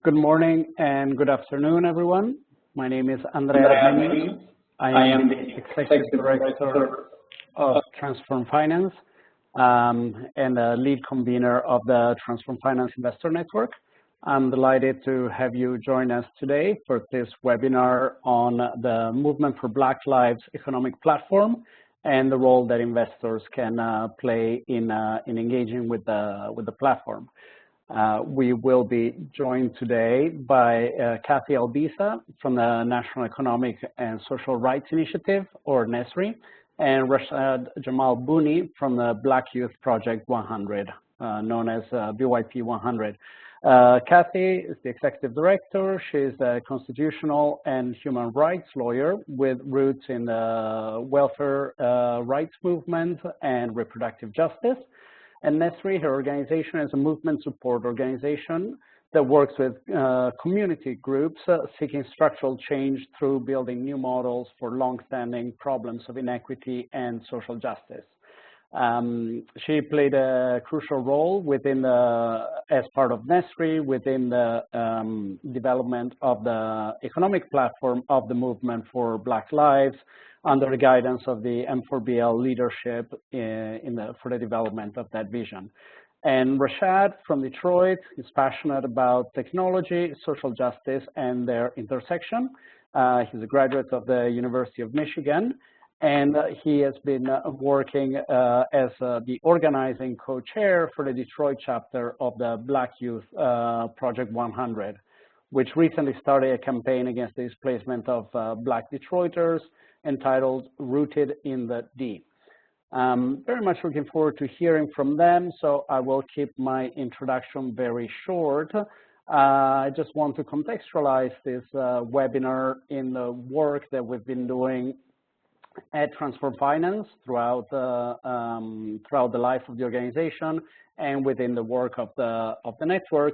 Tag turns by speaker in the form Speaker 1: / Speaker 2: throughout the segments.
Speaker 1: Good morning and good afternoon, everyone. My name is Andrea Beni. I am the Executive Director of Transform Finance and the lead convener of the Transform Finance Investor Network. I'm delighted to have you join us today for this webinar on the Movement for Black Lives economic platform and the role that investors can play in engaging with the platform. We will be joined today by Kathy Albiza from the National Economic and Social Rights Initiative, or NESRI, and Rashad Jamal Booney from the Black Youth Project 100, known as BYP 100. Kathy is the Executive Director. She's a constitutional and human rights lawyer with roots in the welfare rights movement and reproductive justice. And NESRI, her organization, is a movement support organization that works with community groups seeking structural change through building new models for long-standing problems of inequity and social justice. She played a crucial role as part of NESRI within the development of the economic platform of the Movement for Black Lives, under the guidance of the M4BL leadership for the development of that vision. And Rashad from Detroit is passionate about technology, social justice, and their intersection. He's a graduate of the University of Michigan, and he has been working as the organizing co-chair for the Detroit chapter of the Black Youth Project 100, which recently started a campaign against the displacement of Black Detroiters, entitled Rooted in the D. Very much looking forward to hearing from them, so I will keep my introduction very short. I just want to contextualize this webinar in the work that we've been doing at Transform Finance throughout the life of the organization and within the work of the network,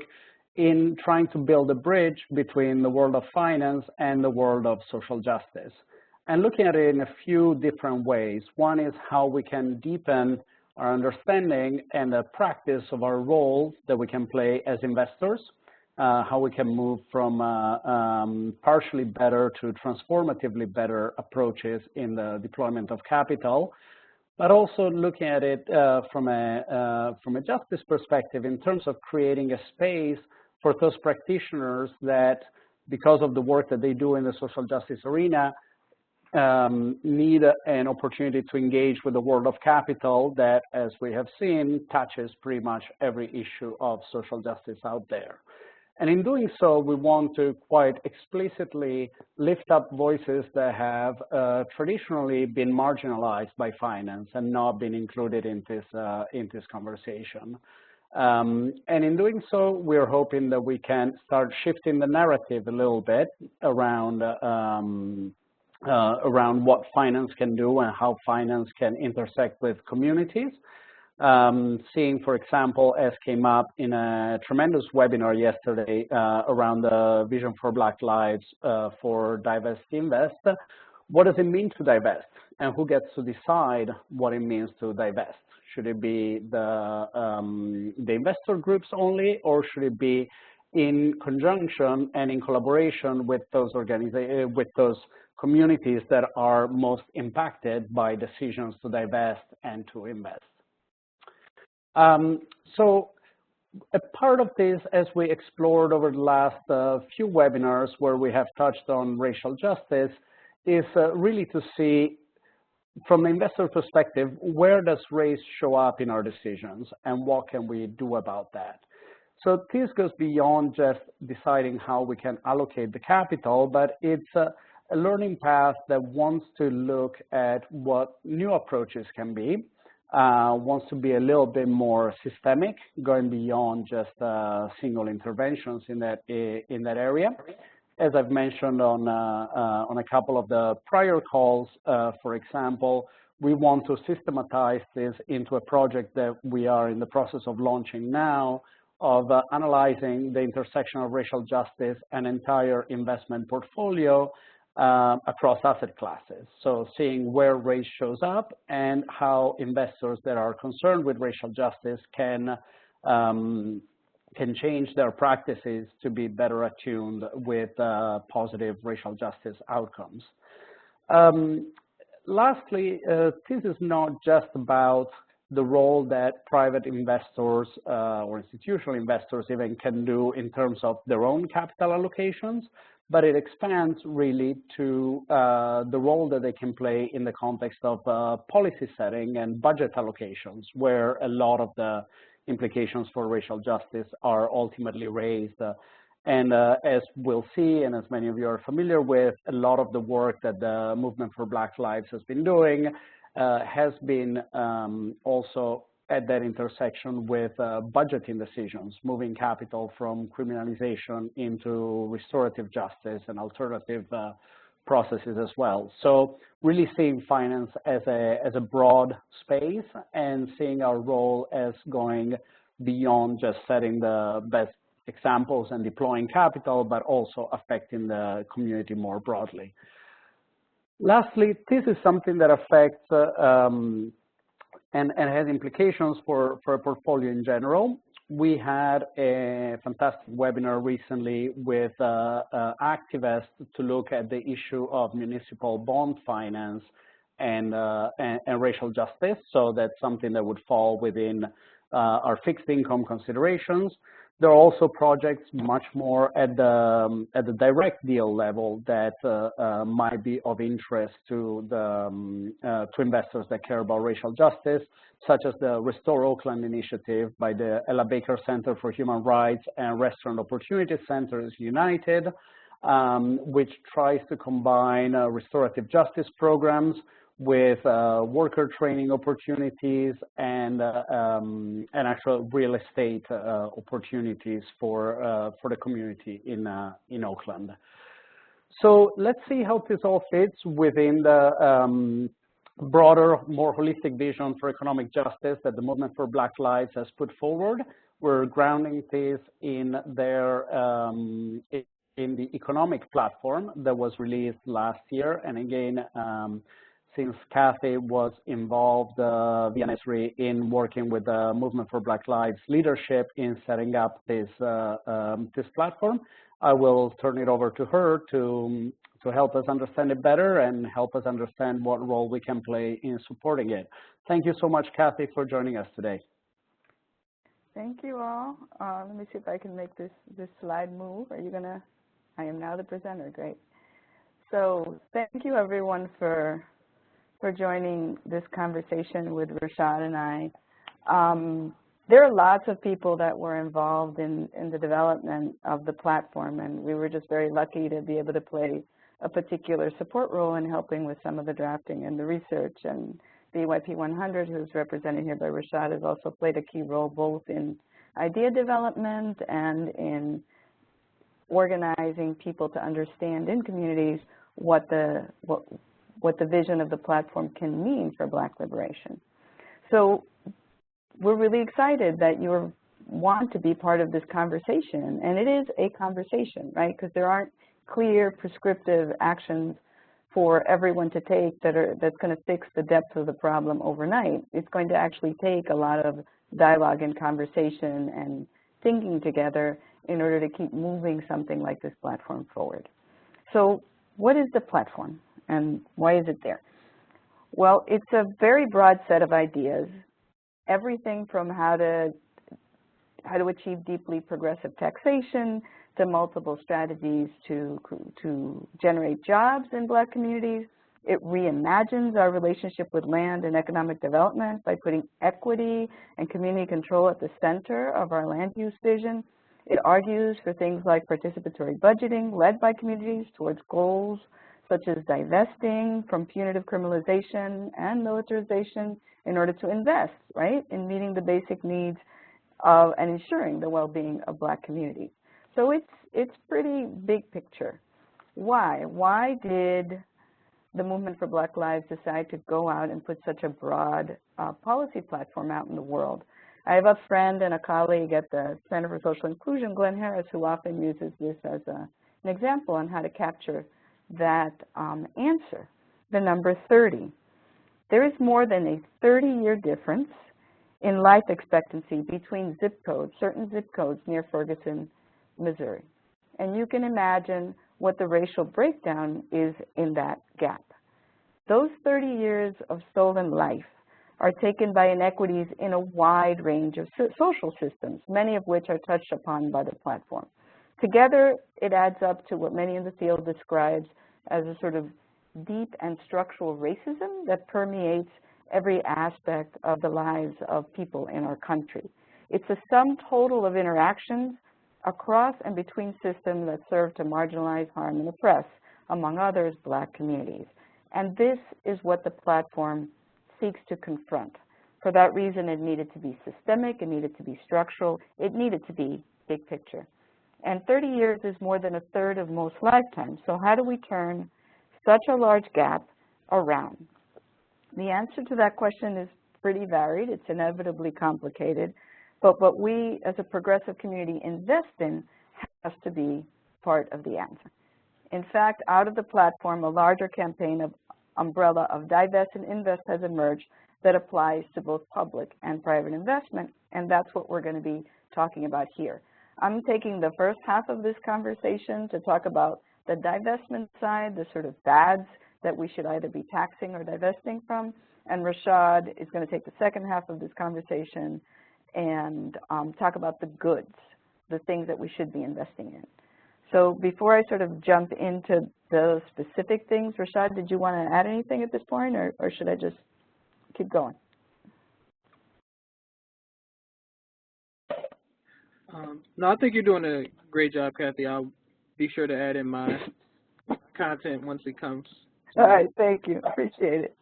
Speaker 1: in trying to build a bridge between the world of finance and the world of social justice, and looking at it in a few different ways. One is how we can deepen our understanding and the practice of our roles that we can play as investors, how we can move from partially better to transformatively better approaches in the deployment of capital, but also looking at it from a justice perspective in terms of creating a space for those practitioners that, because of the work that they do in the social justice arena, need an opportunity to engage with the world of capital that, as we have seen, touches pretty much every issue of social justice out there. And in doing so, we want to quite explicitly lift up voices that have traditionally been marginalized by finance and not been included in this conversation. And in doing so, we're hoping that we can start shifting the narrative a little bit around what finance can do and how finance can intersect with communities. Seeing, for example, as came up in a tremendous webinar yesterday around the Vision for Black Lives for DIVEST, what does it mean to divest, and who gets to decide what it means to divest? Should it be the investor groups only, or should it be in conjunction and in collaboration with those communities that are most impacted by decisions to divest and to invest? So a part of this, as we explored over the last few webinars where we have touched on racial justice, is really to see, from the investor perspective, where does race show up in our decisions and what can we do about that? So this goes beyond just deciding how we can allocate the capital, but it's a learning path that wants to look at what new approaches can be, wants to be a little bit more systemic, going beyond just single interventions in that area. As I've mentioned on a couple of the prior calls, for example, we want to systematize this into a project that we are in the process of launching now, of analyzing the intersection of racial justice and entire investment portfolio across asset classes. So seeing where race shows up and how investors that are concerned with racial justice can can change their practices to be better attuned with positive racial justice outcomes. Lastly, this is not just about the role that private investors or institutional investors even can do in terms of their own capital allocations, but it expands really to the role that they can play in the context of policy setting and budget allocations, where a lot of the implications for racial justice are ultimately raised. And as we'll see, and as many of you are familiar with, a lot of the work that the Movement for Black Lives has been doing has been also at that intersection with budgeting decisions, moving capital from criminalization into restorative justice and alternative processes as well. So really seeing finance as a broad space and seeing our role as going beyond just setting the best examples and deploying capital, but also affecting the community more broadly. Lastly, this is something that affects and has implications for a portfolio in general. We had a fantastic webinar recently with activists to look at the issue of municipal bond finance and racial justice. So that's something that would fall within our fixed income considerations. There are also projects much more at the direct deal level that might be of interest to investors that care about racial justice, such as the Restore Oakland initiative by the Ella Baker Center for Human Rights and Restaurant Opportunity Centers United, which tries to combine restorative justice programs with worker training opportunities and actual real estate opportunities for the community in Oakland. So let's see how this all fits within the broader, more holistic vision for economic justice that the Movement for Black Lives has put forward. We're grounding this in their in the economic platform that was released last year, and again. Since Kathy was involved via necessary in working with the Movement for Black Lives leadership in setting up this this platform, I will turn it over to her to help us understand it better and help us understand what role we can play in supporting it. Thank you so much, Kathy, for joining us today.
Speaker 2: Thank you all. Let me see if I can make this slide move. Are you gonna? I am now the presenter. Great. So thank you everyone for joining this conversation with Rashad and I. There are lots of people that were involved in the development of the platform, and we were just very lucky to be able to play a particular support role in helping with some of the drafting and the research. And BYP 100, who's represented here by Rashad, has also played a key role both in idea development and in organizing people to understand in communities what the vision of the platform can mean for Black liberation. So we're really excited that you want to be part of this conversation, and it is a conversation, right? Because there aren't clear prescriptive actions for everyone to take that's going to fix the depth of the problem overnight. It's going to actually take a lot of dialogue and conversation and thinking together in order to keep moving something like this platform forward. So what is the platform? And why is it there? Well, it's a very broad set of ideas, everything from how to achieve deeply progressive taxation to multiple strategies to generate jobs in Black communities. It reimagines our relationship with land and economic development by putting equity and community control at the center of our land use vision. It argues for things like participatory budgeting led by communities towards goals such as divesting from punitive criminalization and militarization in order to invest, right, in meeting the basic needs of and ensuring the well-being of Black communities. So it's pretty big picture. Why? Why did the Movement for Black Lives decide to go out and put such a broad policy platform out in the world? I have a friend and a colleague at the Center for Social Inclusion, Glenn Harris, who often uses this as an example on how to capture that answer, the number 30. There is more than a 30-year difference in life expectancy between zip codes, certain zip codes near Ferguson, Missouri. And you can imagine what the racial breakdown is in that gap. Those 30 years of stolen life are taken by inequities in a wide range of social systems, many of which are touched upon by the platform. Together, it adds up to what many in the field describes as a sort of deep and structural racism that permeates every aspect of the lives of people in our country. It's a sum total of interactions across and between systems that serve to marginalize, harm, and oppress, among others, Black communities. And this is what the platform seeks to confront. For that reason, it needed to be systemic, it needed to be structural, it needed to be big picture. And 30 years is more than a third of most lifetimes. So how do we turn such a large gap around? The answer to that question is pretty varied. It's inevitably complicated. But what we as a progressive community invest in has to be part of the answer. In fact, out of the platform, a larger campaign of umbrella of divest and invest has emerged that applies to both public and private investment, and that's what we're going to be talking about here. I'm taking the first half of this conversation to talk about the divestment side, the sort of bads that we should either be taxing or divesting from, and Rashad is going to take the second half of this conversation and talk about the goods, the things that we should be investing in. So before I sort of jump into those specific things, Rashad, did you want to add anything at this point, or should I just keep going?
Speaker 3: No, I think you're doing a great job, Kathy. I'll be sure to add in my content once it comes.
Speaker 2: All right, thank you. Appreciate it.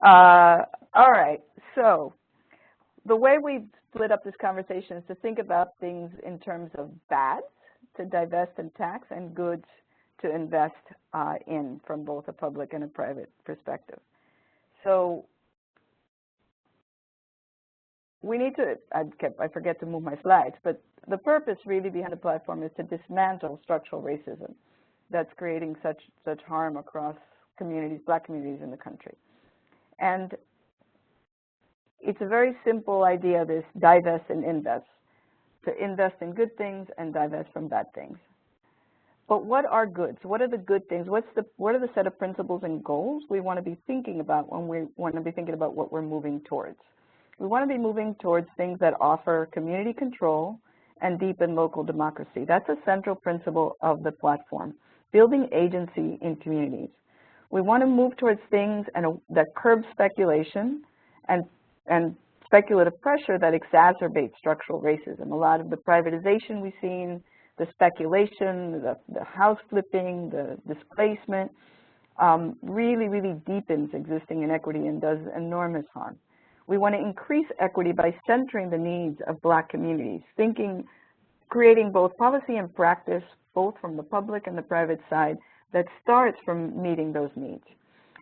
Speaker 2: All right, so the way we split up this conversation is to think about things in terms of bads, to divest and tax, and goods to invest in from both a public and a private perspective. So we need to, I forget to move my slides, but the purpose really behind the platform is to dismantle structural racism that's creating such harm across communities, Black communities in the country. And it's a very simple idea, this divest and invest, to invest in good things and divest from bad things. But what are goods? What are the good things? What are the set of principles and goals we want to be thinking about when we want to be thinking about what we're moving towards? We want to be moving towards things that offer community control and deepen local democracy. That's a central principle of the platform, building agency in communities. We want to move towards things that curb speculation and speculative pressure that exacerbates structural racism. A lot of the privatization we've seen, the speculation, the house flipping, the displacement, really, really deepens existing inequity and does enormous harm. We want to increase equity by centering the needs of Black communities, creating both policy and practice, both from the public and the private side, that starts from meeting those needs.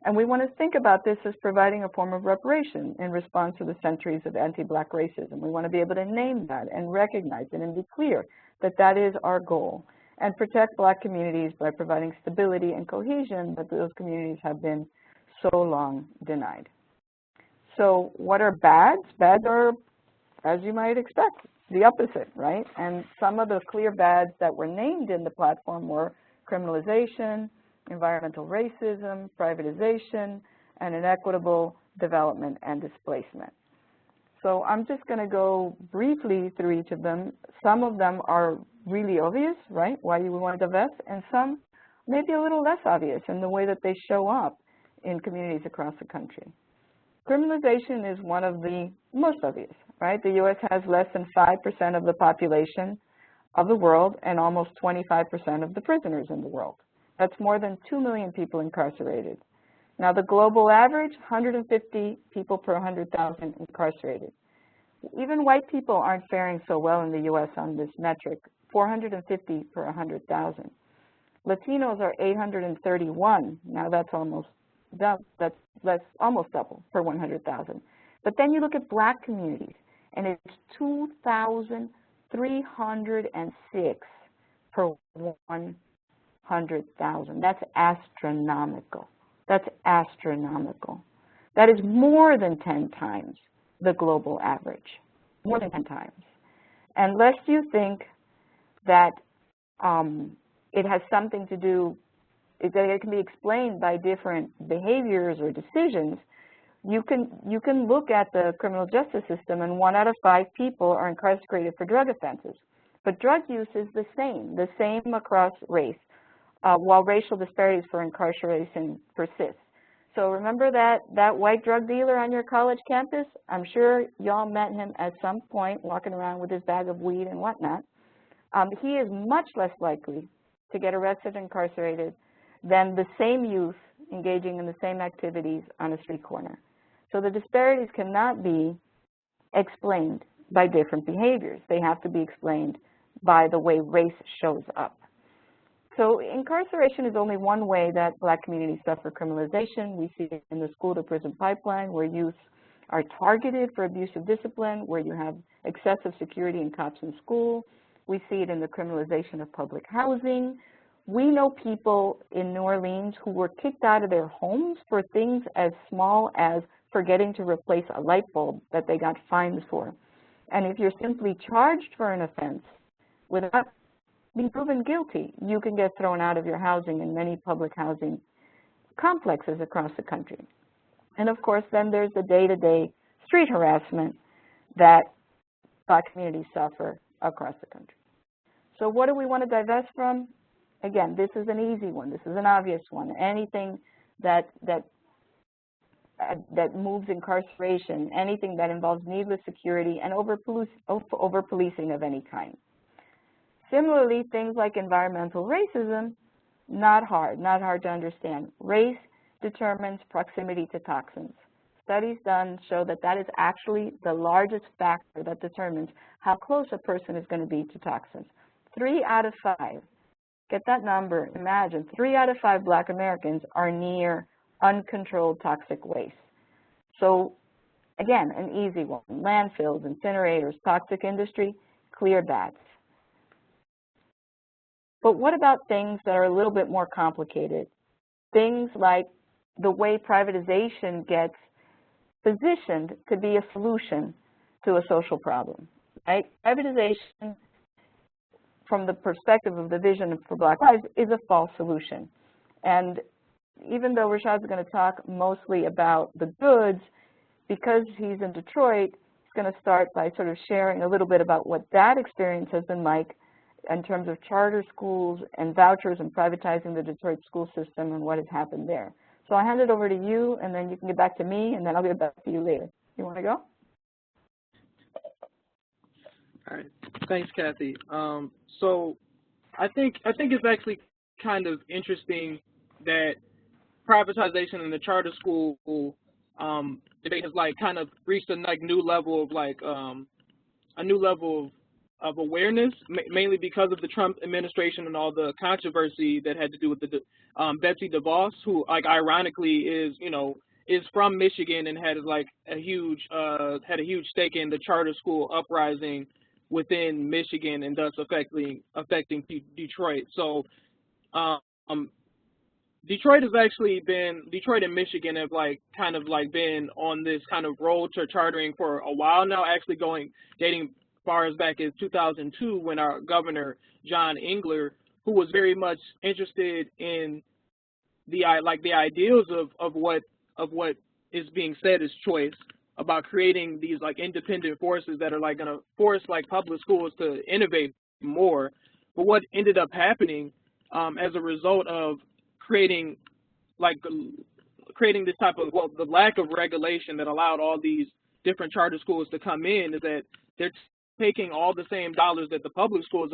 Speaker 2: And we want to think about this as providing a form of reparation in response to the centuries of anti-Black racism. We want to be able to name that and recognize it and be clear that that is our goal, and protect Black communities by providing stability and cohesion that those communities have been so long denied. So what are bads? Bads are, as you might expect, the opposite, right? And some of the clear bads that were named in the platform were criminalization, environmental racism, privatization, and inequitable development and displacement. So I'm just going to go briefly through each of them. Some of them are really obvious, right, why you would want to divest, and some maybe a little less obvious in the way that they show up in communities across the country. Criminalization is one of the most obvious, right? The U.S. has less than 5% of the population of the world and almost 25% of the prisoners in the world. That's more than 2 million people incarcerated. Now, the global average, 150 people per 100,000 incarcerated. Even white people aren't faring so well in the U.S. on this metric, 450 per 100,000. Latinos are 831. Now, that's almost double per 100,000. But then you look at Black communities, and it's 2,306 per 100,000. That's astronomical. That's astronomical. That is more than 10 times the global average, more than 10 times. Unless you think that it has something to do, that it can be explained by different behaviors or decisions, you can look at the criminal justice system, and 1 out of 5 people are incarcerated for drug offenses. But drug use is the same across race, while racial disparities for incarceration persist. So remember that white drug dealer on your college campus? I'm sure y'all met him at some point walking around with his bag of weed and whatnot. He is much less likely to get arrested and incarcerated than the same youth engaging in the same activities on a street corner. So the disparities cannot be explained by different behaviors. They have to be explained by the way race shows up. So incarceration is only one way that Black communities suffer criminalization. We see it in the school-to-prison pipeline, where youth are targeted for abusive discipline, where you have excessive security and cops in school. We see it in the criminalization of public housing. We know people in New Orleans who were kicked out of their homes for things as small as forgetting to replace a light bulb that they got fined for. And if you're simply charged for an offense without being proven guilty, you can get thrown out of your housing in many public housing complexes across the country. And of course, then there's the day-to-day street harassment that Black communities suffer across the country. So what do we want to divest from? Again, this is an easy one. This is an obvious one. Anything that moves incarceration, anything that involves needless security and over-policing of any kind. Similarly, things like environmental racism, not hard to understand. Race determines proximity to toxins. Studies done show that that is actually the largest factor that determines how close a person is going to be to toxins. 3 out of 5, get that number, imagine, 3 out of 5 Black Americans are near uncontrolled toxic waste. So again, an easy one, landfills, incinerators, toxic industry, clear bats. But what about things that are a little bit more complicated? Things like the way privatization gets positioned to be a solution to a social problem, right? Privatization, from the perspective of the vision for Black lives, is a false solution. And even though Rashad's going to talk mostly about the goods, because he's in Detroit, he's going to start by sort of sharing a little bit about what that experience has been like in terms of charter schools and vouchers and privatizing the Detroit school system and what has happened there. So I'll hand it over to you, and then you can get back to me, and then I'll get back to you later. You want to go?
Speaker 3: All right. Thanks, Kathy. So I think it's actually kind of interesting that privatization in the charter school debate has like kind of reached a like new level of like a new level of awareness, mainly because of the Trump administration and all the controversy that had to do with the Betsy DeVos, who like ironically is from Michigan and had like a huge stake in the charter school uprising within Michigan and thus affecting Detroit. So Detroit and Michigan have like kind of like been on this kind of road to chartering for a while now, actually dating far as back as 2002, when our governor John Engler, who was very much interested in the ideals of what is being said as choice, about creating these like independent forces that are like going to force like public schools to innovate more. But what ended up happening as a result of creating this type of, well, the lack of regulation that allowed all these different charter schools to come in, is that they're taking all the same dollars that the public schools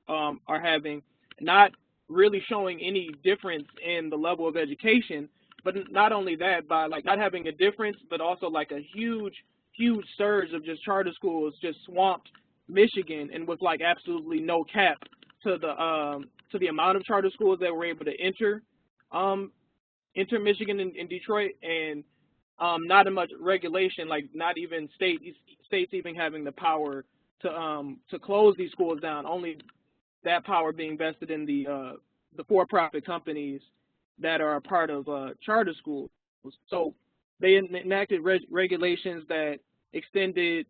Speaker 3: are having, not really showing any difference in the level of education. But not only that, by like not having a difference, but also like a huge surge of just charter schools just swamped Michigan, and with like absolutely no cap to the amount of charter schools that were able to enter Michigan and Detroit, and not much regulation, like not even states even having the power to close these schools down. Only that power being vested in the for-profit companies that are a part of charter schools. So they enacted regulations that extended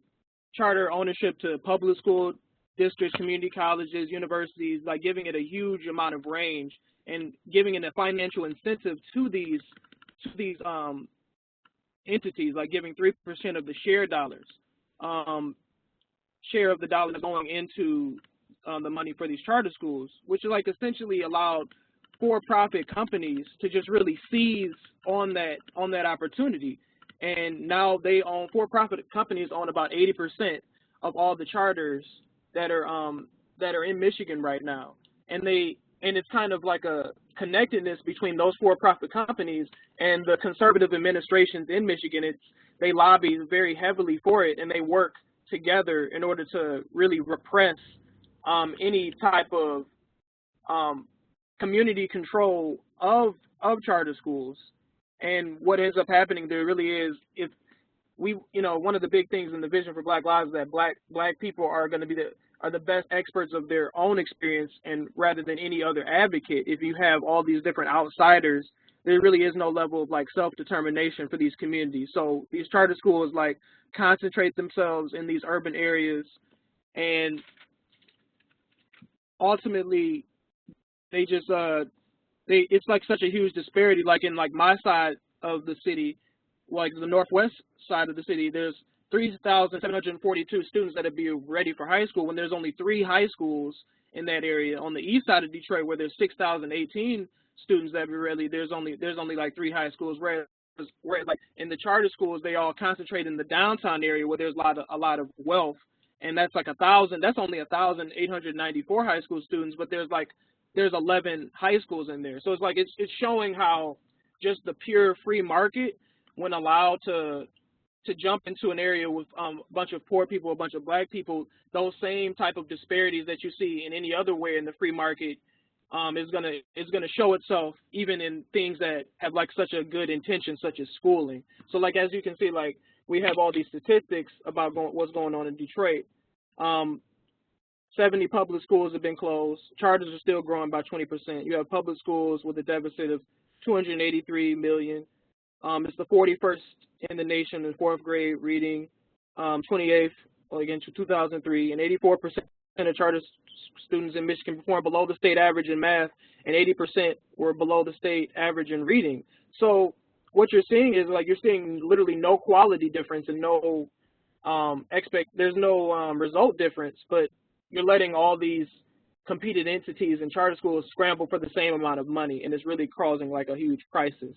Speaker 3: charter ownership to public school districts, community colleges, universities, like giving it a huge amount of range and giving it a financial incentive to these entities, like giving 3% of the share of the dollars going into the money for these charter schools, which is like essentially allowed for-profit companies to just really seize on that opportunity. And now they own, for-profit companies own about 80% of all the charters that are in Michigan right now. And it's kind of like a connectedness between those for-profit companies and the conservative administrations in Michigan. They lobby very heavily for it, and they work together in order to really repress any type of community control of charter schools. And what ends up happening there really is, if we, one of the big things in the vision for Black Lives is that black people are going to be the best experts of their own experience, and rather than any other advocate. If you have all these different outsiders, there really is no level of like self-determination for these communities. So these charter schools like concentrate themselves in these urban areas, and ultimately they just it's like such a huge disparity. Like in like my side of the city, like the northwest side of the city, there's 3,742 students that would be ready for high school, when there's only 3 high schools in that area. On the east side of Detroit, where there's 6,018 students that be ready, there's only like 3 high schools. Whereas like in the charter schools, they all concentrate in the downtown area where there's a lot of wealth, and that's like 1,000. That's only 1,894 high school students, but there's 11 high schools in there. So it's like it's showing how just the pure free market, when allowed to jump into an area with a bunch of poor people, a bunch of black people, those same type of disparities that you see in any other way in the free market is gonna show itself even in things that have like such a good intention, such as schooling. So like as you can see, like we have all these statistics about what's going on in Detroit. 70 public schools have been closed. Charters are still growing by 20%. You have public schools with a deficit of $283 million. It's the 41st in the nation in 4th grade reading, 28th, again, 2003, and 84% of charter students in Michigan performed below the state average in math, and 80% were below the state average in reading. So what you're seeing is like you're seeing literally no quality difference and no there's no result difference, but you're letting all these competed entities and charter schools scramble for the same amount of money, and it's really causing like a huge crisis.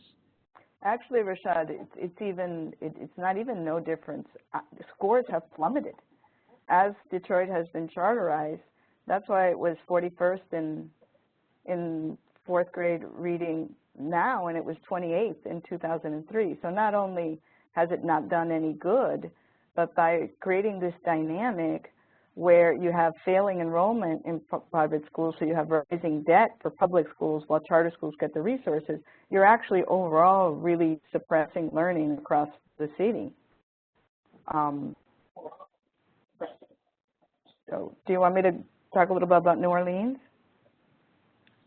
Speaker 2: Actually, Rashad, it's not even no difference. Scores have plummeted. As Detroit has been charterized, that's why it was 41st in 4th grade reading now, and it was 28th in 2003. So not only has it not done any good, but by creating this dynamic where you have failing enrollment in private schools, so you have rising debt for public schools while charter schools get the resources, you're actually overall really suppressing learning across the city. So do you want me to talk a little bit about New Orleans?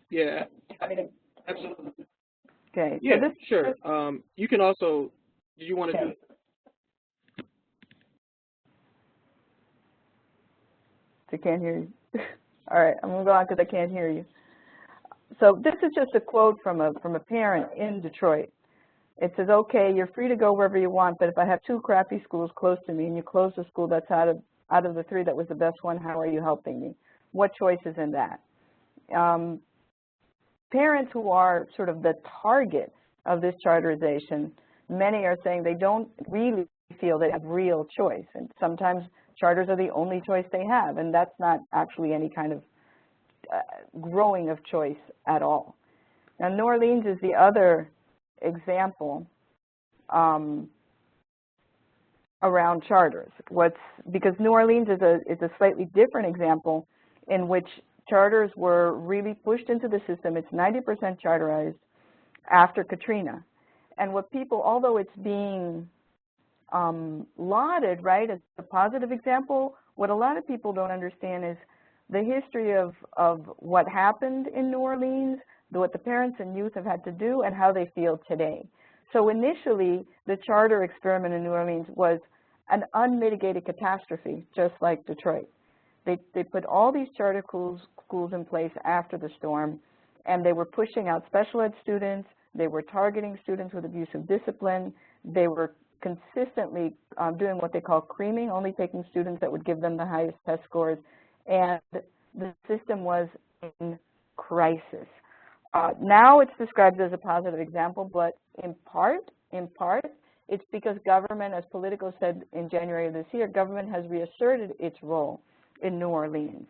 Speaker 3: Yeah, absolutely.
Speaker 2: Okay.
Speaker 3: Yeah,
Speaker 2: so
Speaker 3: sure. You can also, did you want to do?
Speaker 2: I can't hear you. All right, I'm going to go on because I can't hear you. So this is just a quote from a parent in Detroit. It says, okay, you're free to go wherever you want, but if I have 2 crappy schools close to me and you close the school that's out of the 3 that was the best one, how are you helping me? What choice is in that? Parents who are sort of the target of this charterization, many are saying they don't really feel they have real choice, and sometimes charters are the only choice they have, and that's not actually any kind of growing of choice at all. Now, New Orleans is the other example around charters. Because New Orleans is a slightly different example in which charters were really pushed into the system. It's 90% charterized after Katrina. And what people, although it's being lauded, right, as a positive example, what a lot of people don't understand is the history of what happened in New Orleans, what the parents and youth have had to do, and how they feel today. So initially, the charter experiment in New Orleans was an unmitigated catastrophe, just like Detroit. They put all these charter schools in place after the storm, and they were pushing out special ed students. They were targeting students with abusive discipline. They were consistently doing what they call creaming, only taking students that would give them the highest test scores, and the system was in crisis. Now it's described as a positive example, but in part, it's because government, as Politico said in January of this year, government has reasserted its role in New Orleans.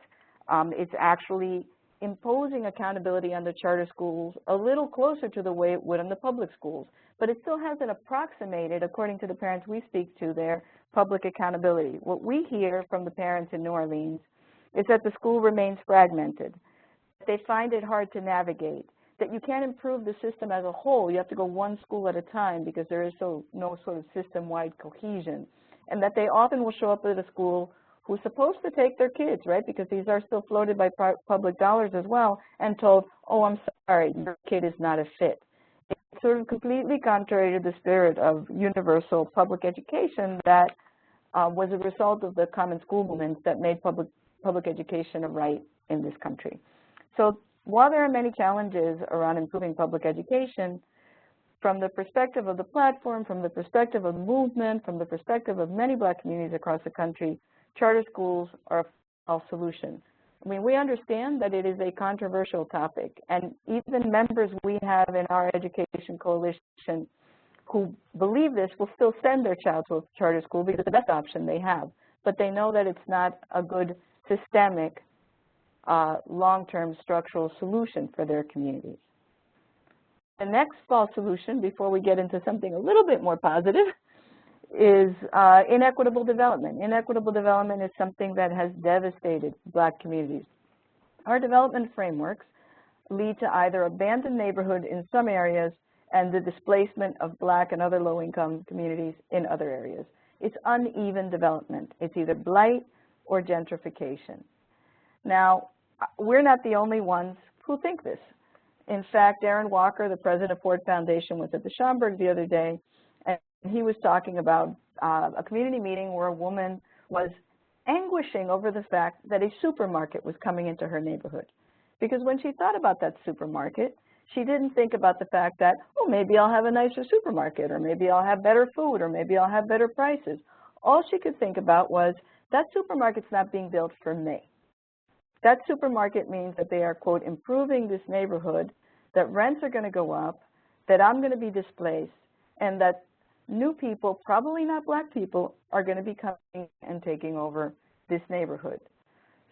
Speaker 2: It's actually imposing accountability on the charter schools a little closer to the way it would on the public schools, but it still hasn't approximated, according to the parents we speak to, their public accountability. What we hear from the parents in New Orleans is that the school remains fragmented. They find it hard to navigate, that you can't improve the system as a whole. You have to go one school at a time because there is no sort of system-wide cohesion, and that they often will show up at a school who's supposed to take their kids, right, because these are still floated by public dollars as well, and told, oh, I'm sorry, your kid is not a fit. It's sort of completely contrary to the spirit of universal public education that was a result of the common school movements that made public education a right in this country. So while there are many challenges around improving public education, from the perspective of the platform, from the perspective of the movement, from the perspective of many Black communities across the country, charter schools are a solution. I mean, we understand that it is a controversial topic, and even members we have in our education coalition who believe this will still send their child to a charter school because it's the best option they have, but they know that it's not a good systemic, long-term structural solution for their communities. The next false solution, before we get into something a little bit more positive, is inequitable development. Inequitable development is something that has devastated Black communities. Our development frameworks lead to either abandoned neighborhood in some areas and the displacement of Black and other low-income communities in other areas. It's uneven development. It's either blight or gentrification. Now, we're not the only ones who think this. In fact, Aaron Walker, the president of Ford Foundation, was at the Schomburg the other day, and he was talking about a community meeting where a woman was anguishing over the fact that a supermarket was coming into her neighborhood. Because when she thought about that supermarket, she didn't think about the fact that, oh, maybe I'll have a nicer supermarket, or maybe I'll have better food, or maybe I'll have better prices. All she could think about was, that supermarket's not being built for me. That supermarket means that they are, quote, improving this neighborhood, that rents are going to go up, that I'm going to be displaced, and that new people, probably not Black people, are going to be coming and taking over this neighborhood.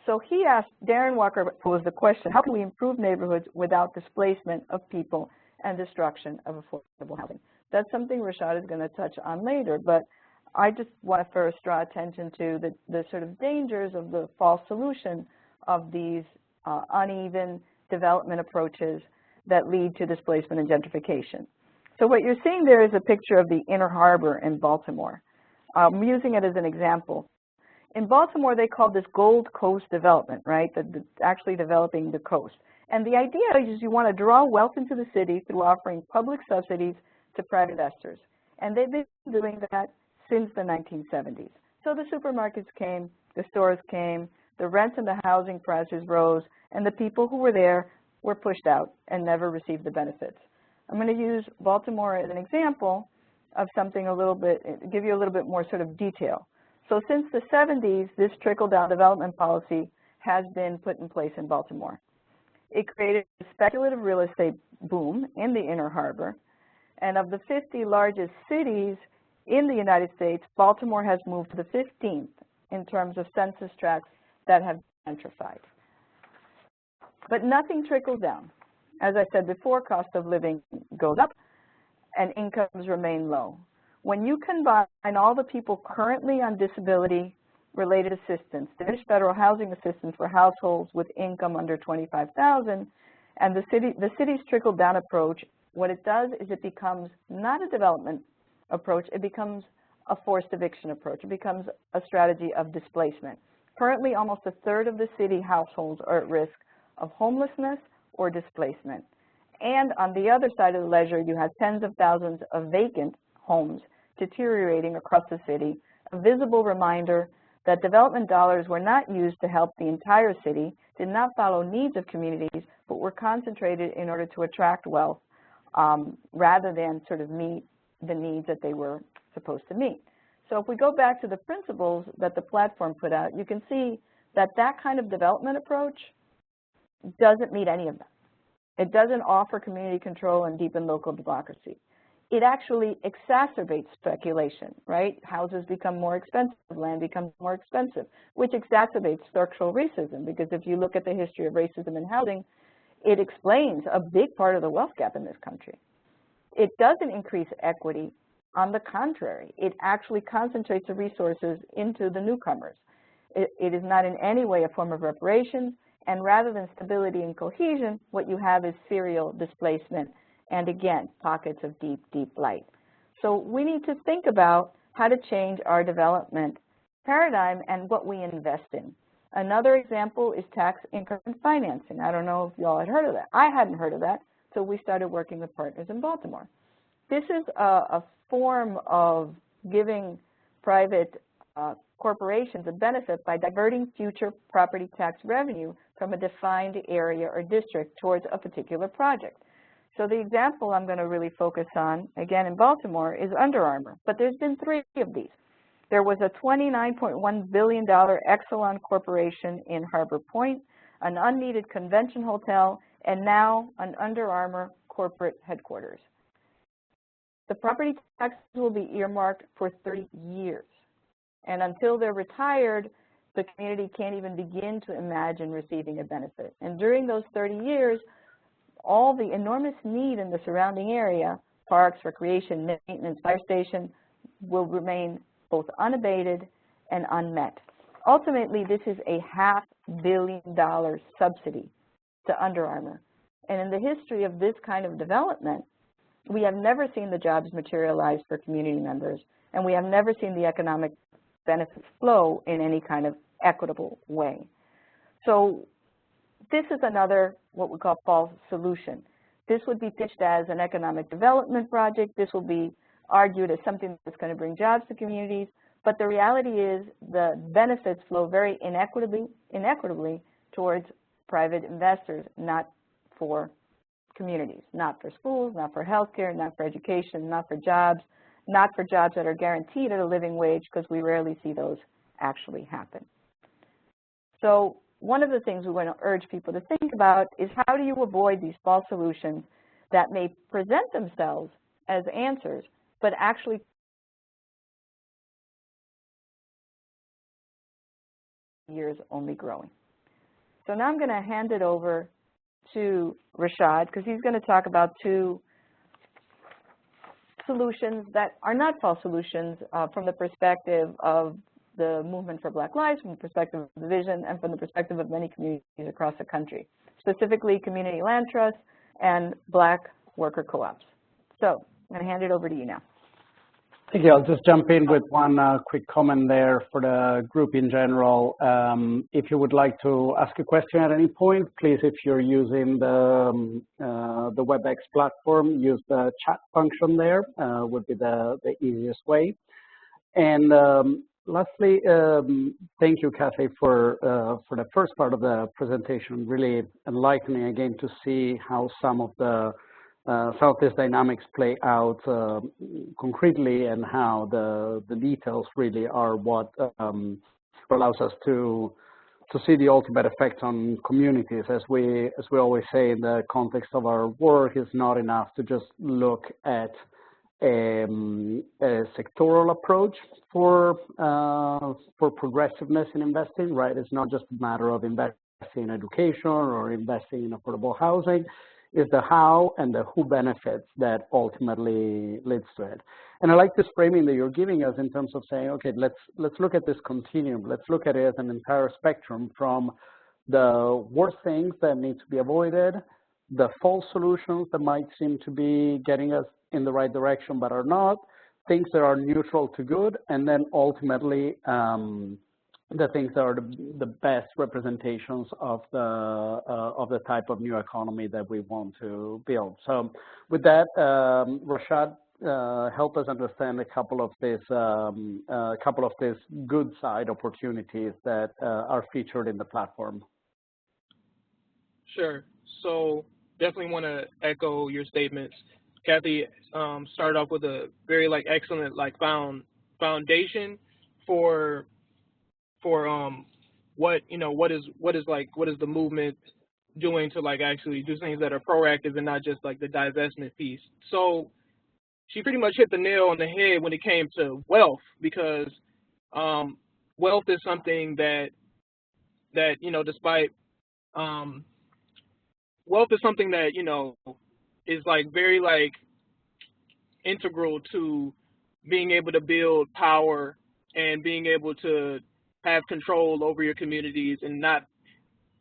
Speaker 2: So he asked, Darren Walker posed the question, how can we improve neighborhoods without displacement of people and destruction of affordable housing? That's something Rashad is going to touch on later, but I just want to first draw attention to the sort of dangers of the false solution of these uneven development approaches that lead to displacement and gentrification. So what you're seeing there is a picture of the Inner Harbor in Baltimore. I'm using it as an example. In Baltimore, they call this Gold Coast development, right? Actually developing the coast. And the idea is you want to draw wealth into the city through offering public subsidies to private investors. And they've been doing that since the 1970s. So the supermarkets came, the stores came, the rents and the housing prices rose, and the people who were there were pushed out and never received the benefits. I'm going to use Baltimore as an example of something a little bit, give you a little bit more sort of detail. So since the 70s, this trickle-down development policy has been put in place in Baltimore. It created a speculative real estate boom in the Inner Harbor, and of the 50 largest cities in the United States, Baltimore has moved to the 15th in terms of census tracts that have gentrified. But nothing trickles down. As I said before, cost of living goes up and incomes remain low. When you combine all the people currently on disability-related assistance, diminished federal housing assistance for households with income under $25,000, and the city's trickle-down approach, what it does is it becomes not a development approach, it becomes a forced eviction approach. It becomes a strategy of displacement. Currently, almost a third of the city households are at risk of homelessness or displacement. And on the other side of the ledger, you have tens of thousands of vacant homes deteriorating across the city a visible reminder that development dollars were not used to help the entire city, did not follow needs of communities, but were concentrated in order to attract wealth rather than sort of meet the needs that they were supposed to meet. So if we go back to the principles that the platform put out, you can see that that kind of development approach doesn't meet any of them. It doesn't offer community control and deepen local democracy. It actually exacerbates speculation, right? Houses become more expensive, land becomes more expensive, which exacerbates structural racism, because if you look at the history of racism in housing, it explains a big part of the wealth gap in this country. It doesn't increase equity. On the contrary, it actually concentrates the resources into the newcomers. It is not in any way a form of reparations, and rather than stability and cohesion, what you have is serial displacement and, again, pockets of deep, deep blight. So we need to think about how to change our development paradigm and what we invest in. Another example is tax increment financing. I don't know if you all had heard of that. I hadn't heard of that, so we started working with partners in Baltimore. This is a form of giving private corporations a benefit by diverting future property tax revenue from a defined area or district towards a particular project. So the example I'm going to really focus on, again in Baltimore, is Under Armour, but there's been 3 of these. There was a $29.1 billion Exelon Corporation in Harbor Point, an unneeded convention hotel, and now an Under Armour corporate headquarters. The property taxes will be earmarked for 30 years. And until they're retired, the community can't even begin to imagine receiving a benefit. And during those 30 years, all the enormous need in the surrounding area, parks, recreation, maintenance, fire station, will remain both unabated and unmet. Ultimately, this is a $500 million subsidy to Under Armour. And in the history of this kind of development, we have never seen the jobs materialize for community members, and we have never seen the economic benefits flow in any kind of equitable way. So this is another, what we call false solution. This would be pitched as an economic development project. This will be argued as something that's going to bring jobs to communities. But the reality is the benefits flow very inequitably towards private investors, not for communities, not for schools, not for healthcare, not for education, not for jobs that are guaranteed at a living wage, because we rarely see those actually happen. So one of the things we want to urge people to think about is how do you avoid these false solutions that may present themselves as answers, but actually years only growing. So now I'm going to hand it over to Rashad, because he's going to talk about 2 solutions that are not false solutions from the perspective of the movement for Black Lives, from the perspective of the vision, and from the perspective of many communities across the country, specifically community land trusts and Black worker co-ops. So I'm going to hand it over to you now.
Speaker 1: Thank you. I'll just jump in with one quick comment there for the group in general. If you would like to ask a question at any point, please, if you're using the WebEx platform, use the chat function there, would be the easiest way. And lastly, thank you, Kathy, for the first part of the presentation, really enlightening again to see how some of these dynamics play out concretely, and how the details really are what allows us to see the ultimate effect on communities. As we always say in the context of our work, it's not enough to just look at a sectoral approach for progressiveness in investing, right? It's not just a matter of investing in education or investing in affordable housing. Is the how and the who benefits that ultimately leads to it. And I like this framing that you're giving us in terms of saying, okay, let's look at this continuum. Let's look at it as an entire spectrum, from the worst things that need to be avoided, the false solutions that might seem to be getting us in the right direction but are not, things that are neutral to good, and then ultimately the things that are the best representations of the type of new economy that we want to build. So with that, Rashad, help us understand a couple of these good side opportunities that are featured in the platform.
Speaker 3: Sure. So definitely want to echo your statements. Kathy started off with a very excellent foundation for what is the movement doing to actually do things that are proactive and not just the divestment piece. So she pretty much hit the nail on the head when it came to wealth, because wealth is something that despite wealth is something that is very integral to being able to build power and being able to have control over your communities and not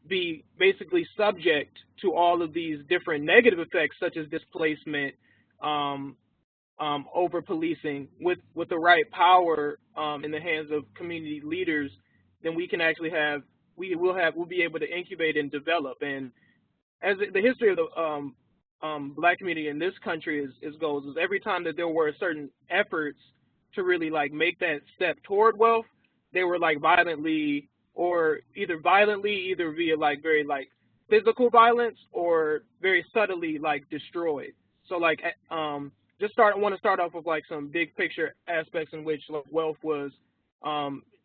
Speaker 3: be basically subject to all of these different negative effects such as displacement, over policing. With the right power in the hands of community leaders, then we can actually we'll be able to incubate and develop. And as the history of the Black community in this country goes, every time that there were certain efforts to really make that step toward wealth, they were violently, either via very physical violence or very subtly destroyed. So want to start off with some big picture aspects in which wealth was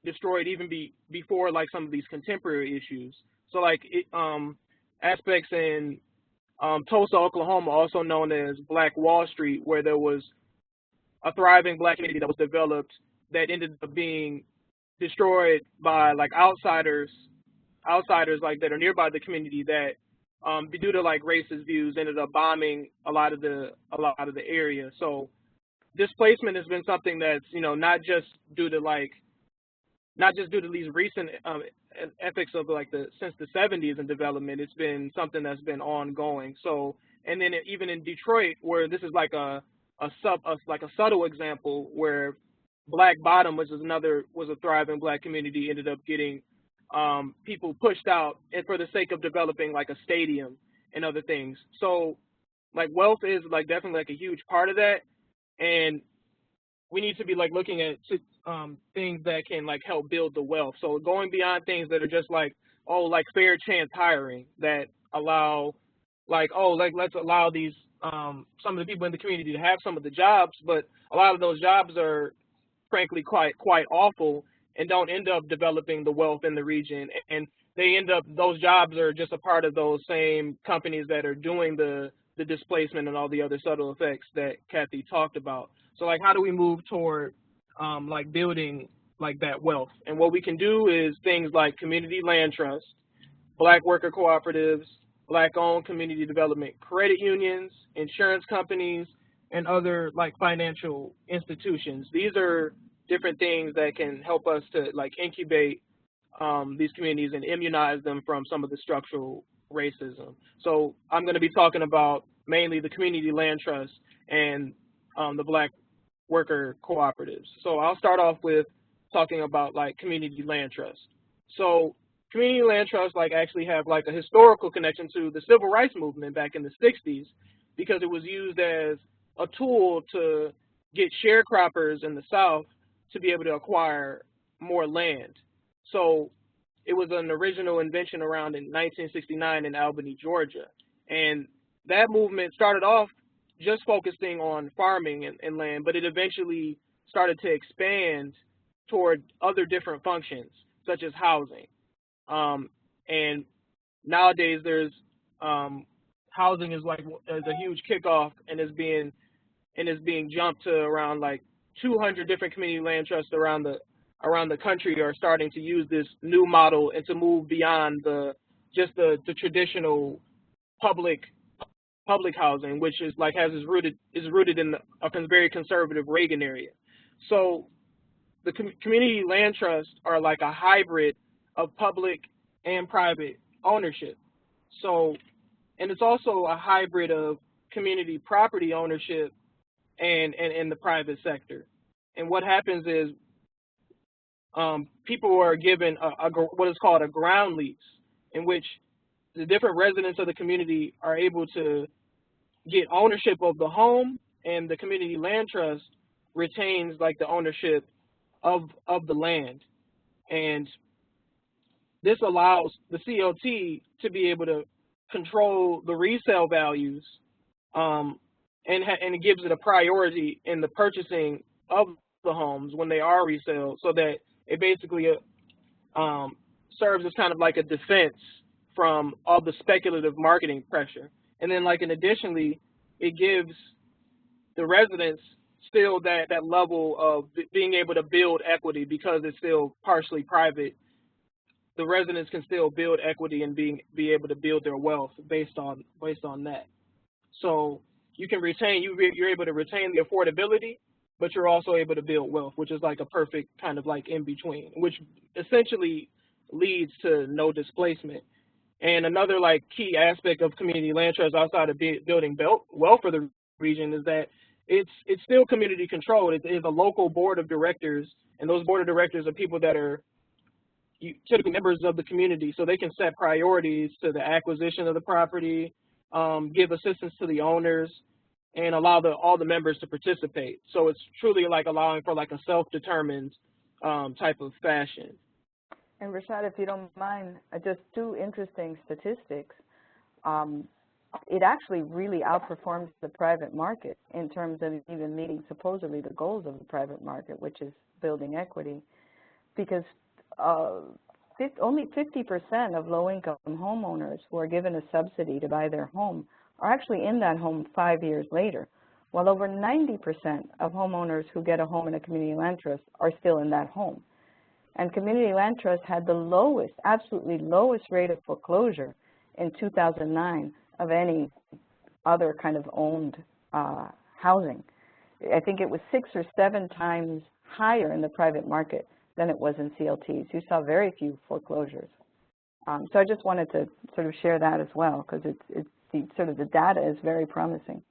Speaker 3: destroyed even before some of these contemporary issues. So aspects in Tulsa, Oklahoma, also known as Black Wall Street, where there was a thriving Black community that was developed that ended up being destroyed by outsiders that are nearby the community that due to racist views ended up bombing a lot of the area. So displacement has been something that's not just due to these recent ethics of since the 70s in development. It's been something that's been ongoing. So, and then even in Detroit, where this is a subtle example, where Black Bottom, which was a thriving Black community, ended up getting people pushed out, and for the sake of developing a stadium and other things. So wealth is definitely a huge part of that, and we need to be looking at things that can help build the wealth. So going beyond things that are just fair chance hiring that allow let's allow these some of the people in the community to have some of the jobs, but a lot of those jobs are frankly quite awful and don't end up developing the wealth in the region, and those jobs are just a part of those same companies that are doing the displacement and all the other subtle effects that Kathy talked about. So how do we move toward building that wealth? And what we can do is things like community land trust, Black worker cooperatives, Black-owned community development credit unions, insurance companies, and other financial institutions. These are different things that can help us to incubate these communities and immunize them from some of the structural racism. So I'm going to be talking about mainly the community land trust and the Black worker cooperatives. So I'll start off with talking about community land trust. So community land trusts actually have a historical connection to the civil rights movement back in the 60s, because it was used as a tool to get sharecroppers in the South to be able to acquire more land. So it was an original invention around in 1969 in Albany, Georgia. And that movement started off just focusing on farming and land, but it eventually started to expand toward other different functions, such as housing. And nowadays there's housing is a huge kickoff, and is being jumped to around 200 different community land trusts around the country are starting to use this new model and to move beyond the traditional public housing, which is is rooted in a very conservative Reagan area. So the community land trusts are a hybrid of public and private ownership. So, and it's also a hybrid of community property ownership and the private sector. And what happens is people are given what is called a ground lease, in which the different residents of the community are able to get ownership of the home and the community land trust retains like the ownership of the land. And this allows the CLT to be able to control the resale values, and it gives it a priority in the purchasing of the homes when they are resale, so that it basically serves as kind of like a defense from all the speculative marketing pressure. And then like, and additionally, it gives the residents still that level of being able to build equity, because it's still partially private. The residents can still build equity and be able to build their wealth based on that. So you can retain, you're able to retain the affordability, but you're also able to build wealth, which is like a perfect kind of like in between, which essentially leads to no displacement. And another like key aspect of community land trust outside of building wealth for the region is that it's still community controlled. It is a local board of directors, and those board of directors are people that are typically members of the community, so they can set priorities to the acquisition of the property, give assistance to the owners, and allow all the members to participate. So it's truly like allowing for like a self-determined type of fashion.
Speaker 2: And Rashad, if you don't mind, just two interesting statistics. It actually really outperforms the private market in terms of even meeting supposedly the goals of the private market, which is building equity, because only 50% of low-income homeowners who are given a subsidy to buy their home are actually in that home 5 years later, while over 90% of homeowners who get a home in a community land trust are still in that home. And community land trust had the lowest, absolutely lowest rate of foreclosure in 2009 of any other kind of owned housing. I think it was 6 or 7 times higher in the private market than it was in CLTs. You saw very few foreclosures. So I just wanted to sort of share that as well, because the data is very promising.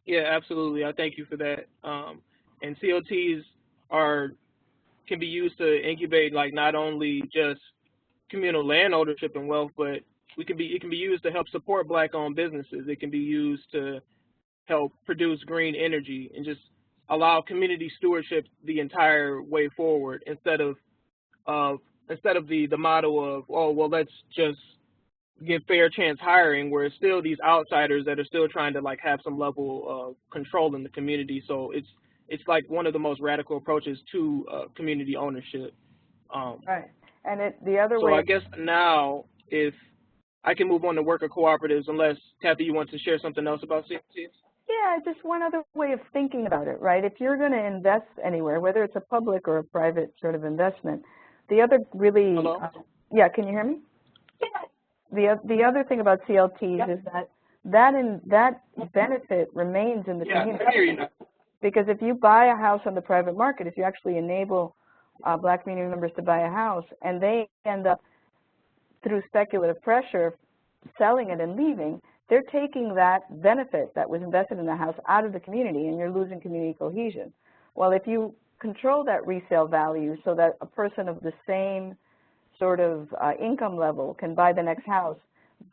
Speaker 3: Yeah, absolutely. I thank you for that. And CLTs can be used to incubate like not only just communal land ownership and wealth, but it can be used to help support Black-owned businesses. It can be used to help produce green energy and just allow community stewardship the entire way forward, instead of the model of, oh well, let's just give fair chance hiring, where it's still these outsiders that are still trying to like have some level of control in the community. So it's like one of the most radical approaches to community ownership.
Speaker 2: Right. And the other way.
Speaker 3: So I guess now, if I can move on to worker cooperatives, unless Kathy, you want to share something else about CLTs?
Speaker 2: Yeah, just one other way of thinking about it, right? If you're going to invest anywhere, whether it's a public or a private sort of investment, the other really.
Speaker 3: Hello?
Speaker 2: Yeah, can you hear me? The other thing about CLTs is that benefit remains in the community.
Speaker 3: I hear you now.
Speaker 2: Because if you buy a house on the private market, if you actually enable Black community members to buy a house, and they end up, through speculative pressure, selling it and leaving, they're taking that benefit that was invested in the house out of the community, and you're losing community cohesion. Well, if you control that resale value so that a person of the same sort of income level can buy the next house,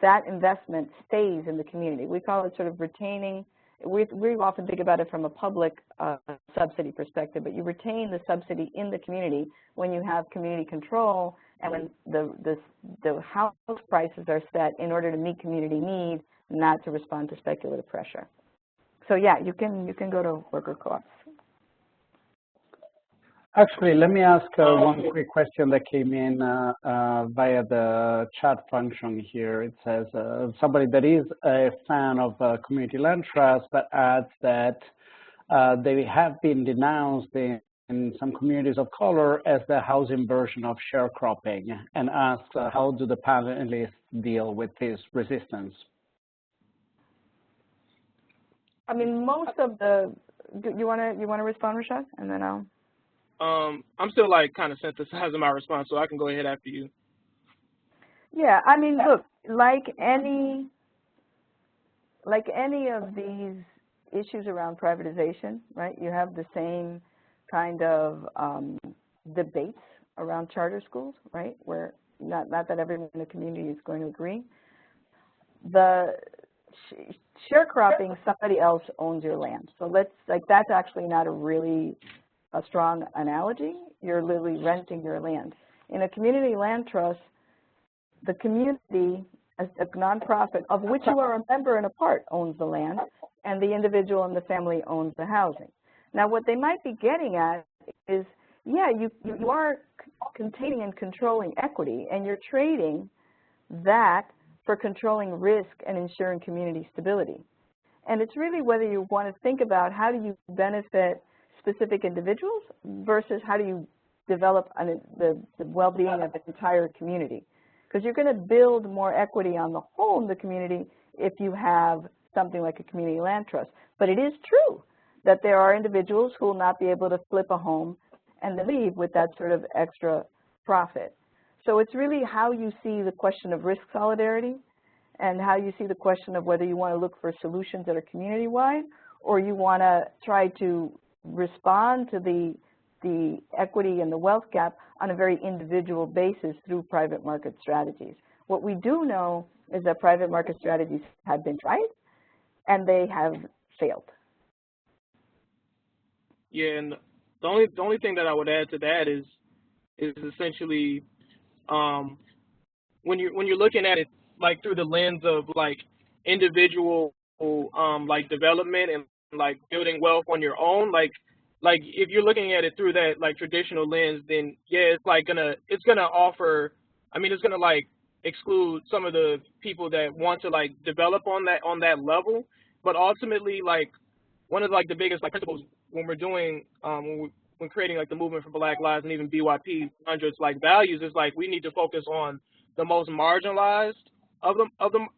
Speaker 2: that investment stays in the community. We call it sort of retaining. We often think about it from a public subsidy perspective, but you retain the subsidy in the community when you have community control, and when the house prices are set in order to meet community need, not to respond to speculative pressure. So yeah, you can go to worker co-ops.
Speaker 1: Actually, let me ask one quick question that came in via the chat function here. It says somebody that is a fan of community land trust, but adds that they have been denounced in some communities of color as the housing version of sharecropping, and asks how do the panelists deal with this resistance?
Speaker 2: I mean, most of the. You wanna respond, Rashad, and then I'll.
Speaker 3: I'm still like kind of synthesizing my response, so I can go ahead after you.
Speaker 2: Yeah, I mean, look, like any of these issues around privatization, right? You have the same kind of debates around charter schools, right? Where not that everyone in the community is going to agree. The sharecropping, somebody else owns your land. So that's actually not a strong analogy. You're literally renting your land. In a community land trust, the community, a nonprofit of which you are a member and a part, owns the land, and the individual and the family owns the housing. Now, what they might be getting at is, yeah, you are containing and controlling equity, and you're trading that for controlling risk and ensuring community stability. And it's really whether you want to think about how do you benefit specific individuals versus how do you develop the well-being of the entire community. Because you're going to build more equity on the whole in the community if you have something like a community land trust. But it is true that there are individuals who will not be able to flip a home and then leave with that sort of extra profit. So it's really how you see the question of risk solidarity and how you see the question of whether you want to look for solutions that are community-wide or you want to try to respond to the equity and the wealth gap on a very individual basis through private market strategies. What we do know is that private market strategies have been tried and they have failed.
Speaker 3: Yeah, and the only thing that I would add to that is essentially when you're looking at it like through the lens of like individual like development and like building wealth on your own, like if you're looking at it through that like traditional lens, then yeah, it's gonna offer, I mean, it's gonna like exclude some of the people that want to like develop on that level. But ultimately, like one of like the biggest like principles when we're doing when creating like the movement for Black Lives and even BYP 100's like values is like we need to focus on the most marginalized of them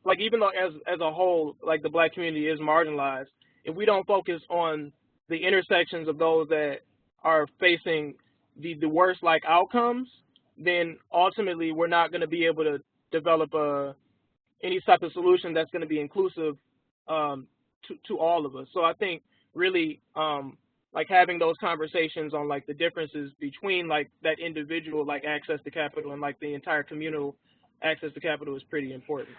Speaker 3: like even though as a whole like the Black community is marginalized, if we don't focus on the intersections of those that are facing the worst like outcomes, then ultimately we're not going to be able to develop any type of solution that's going to be inclusive to all of us. So I think really like having those conversations on like the differences between like that individual like access to capital and like the entire communal access to capital is pretty important.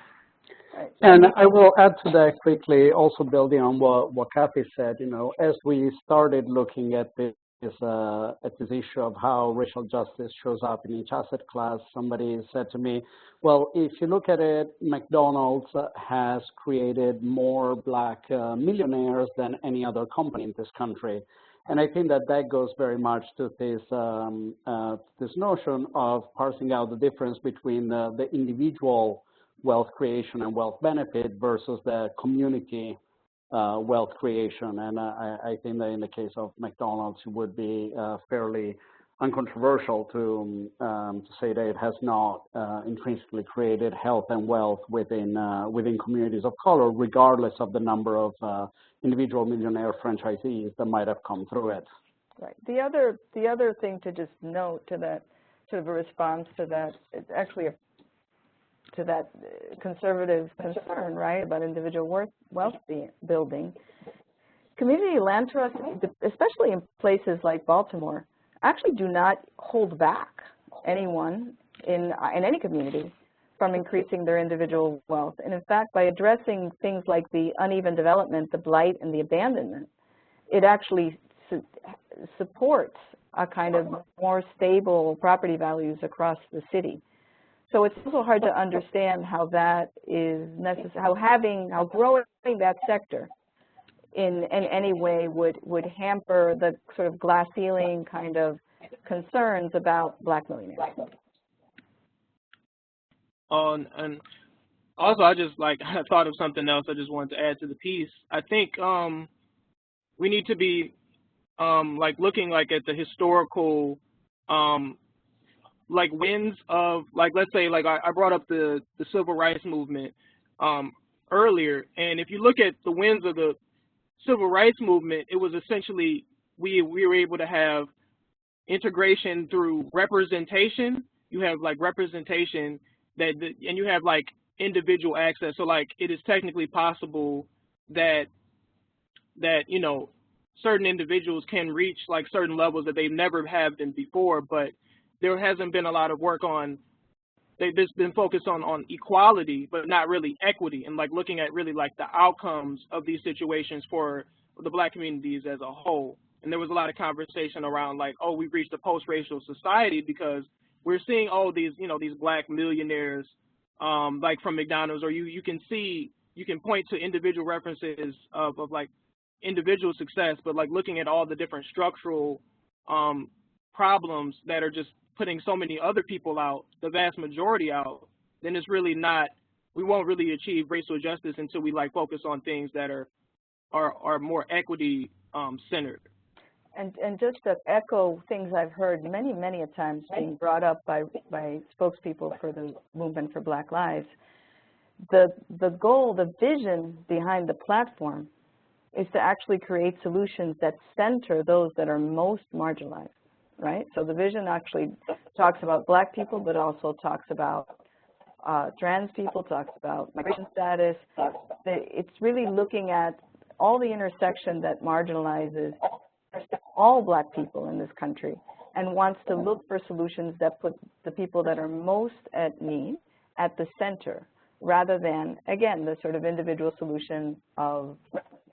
Speaker 1: And I will add to that quickly, also building on what Kathy said. You know, as we started looking at this issue of how racial justice shows up in each asset class, somebody said to me, well, if you look at it, McDonald's has created more Black millionaires than any other company in this country. And I think that goes very much to this notion of parsing out the difference between the individual wealth creation and wealth benefit versus the community wealth creation. And I think that in the case of McDonald's, it would be fairly uncontroversial to say that it has not intrinsically created health and wealth within communities of color, regardless of the number of individual millionaire franchisees that might have come through it.
Speaker 2: Right. The other thing to just note to that sort of a response to that, it's actually to that conservative concern, right, about individual wealth building. Community land trusts, especially in places like Baltimore, actually do not hold back anyone in any community from increasing their individual wealth. And in fact, by addressing things like the uneven development, the blight, and the abandonment, it actually supports a kind of more stable property values across the city. So it's also hard to understand how that is necessary, how growing that sector in any way would hamper the sort of glass ceiling kind of concerns about Black millionaires.
Speaker 3: And also, I just I thought of something else I just wanted to add to the piece. I think we need to be looking at the historical wins of let's say I brought up the civil rights movement earlier, and if you look at the wins of the civil rights movement, it was essentially we were able to have integration through representation. You have representation and you have individual access. So it is technically possible that you know certain individuals can reach certain levels that they've never have been before, but there hasn't been a lot of work on they've been focused on equality, but not really equity, and like looking at really like the outcomes of these situations for the Black communities as a whole. And there was a lot of conversation around like, oh, we've reached a post-racial society because we're seeing, oh, these, you know, these Black millionaires, like from McDonald's, or you can point to individual references of like individual success, but like looking at all the different structural problems that are just putting so many other people out, the vast majority out, then it's really not, we won't really achieve racial justice until we like focus on things that are more equity centered.
Speaker 2: And just to echo things I've heard many a times being brought up by spokespeople for the movement for Black Lives, the goal, the vision behind the platform is to actually create solutions that center those that are most marginalized, right? So the vision actually talks about Black people, but also talks about trans people, talks about migration status. It's really looking at all the intersection that marginalizes all Black people in this country and wants to look for solutions that put the people that are most at need at the center, rather than, again, the sort of individual solution of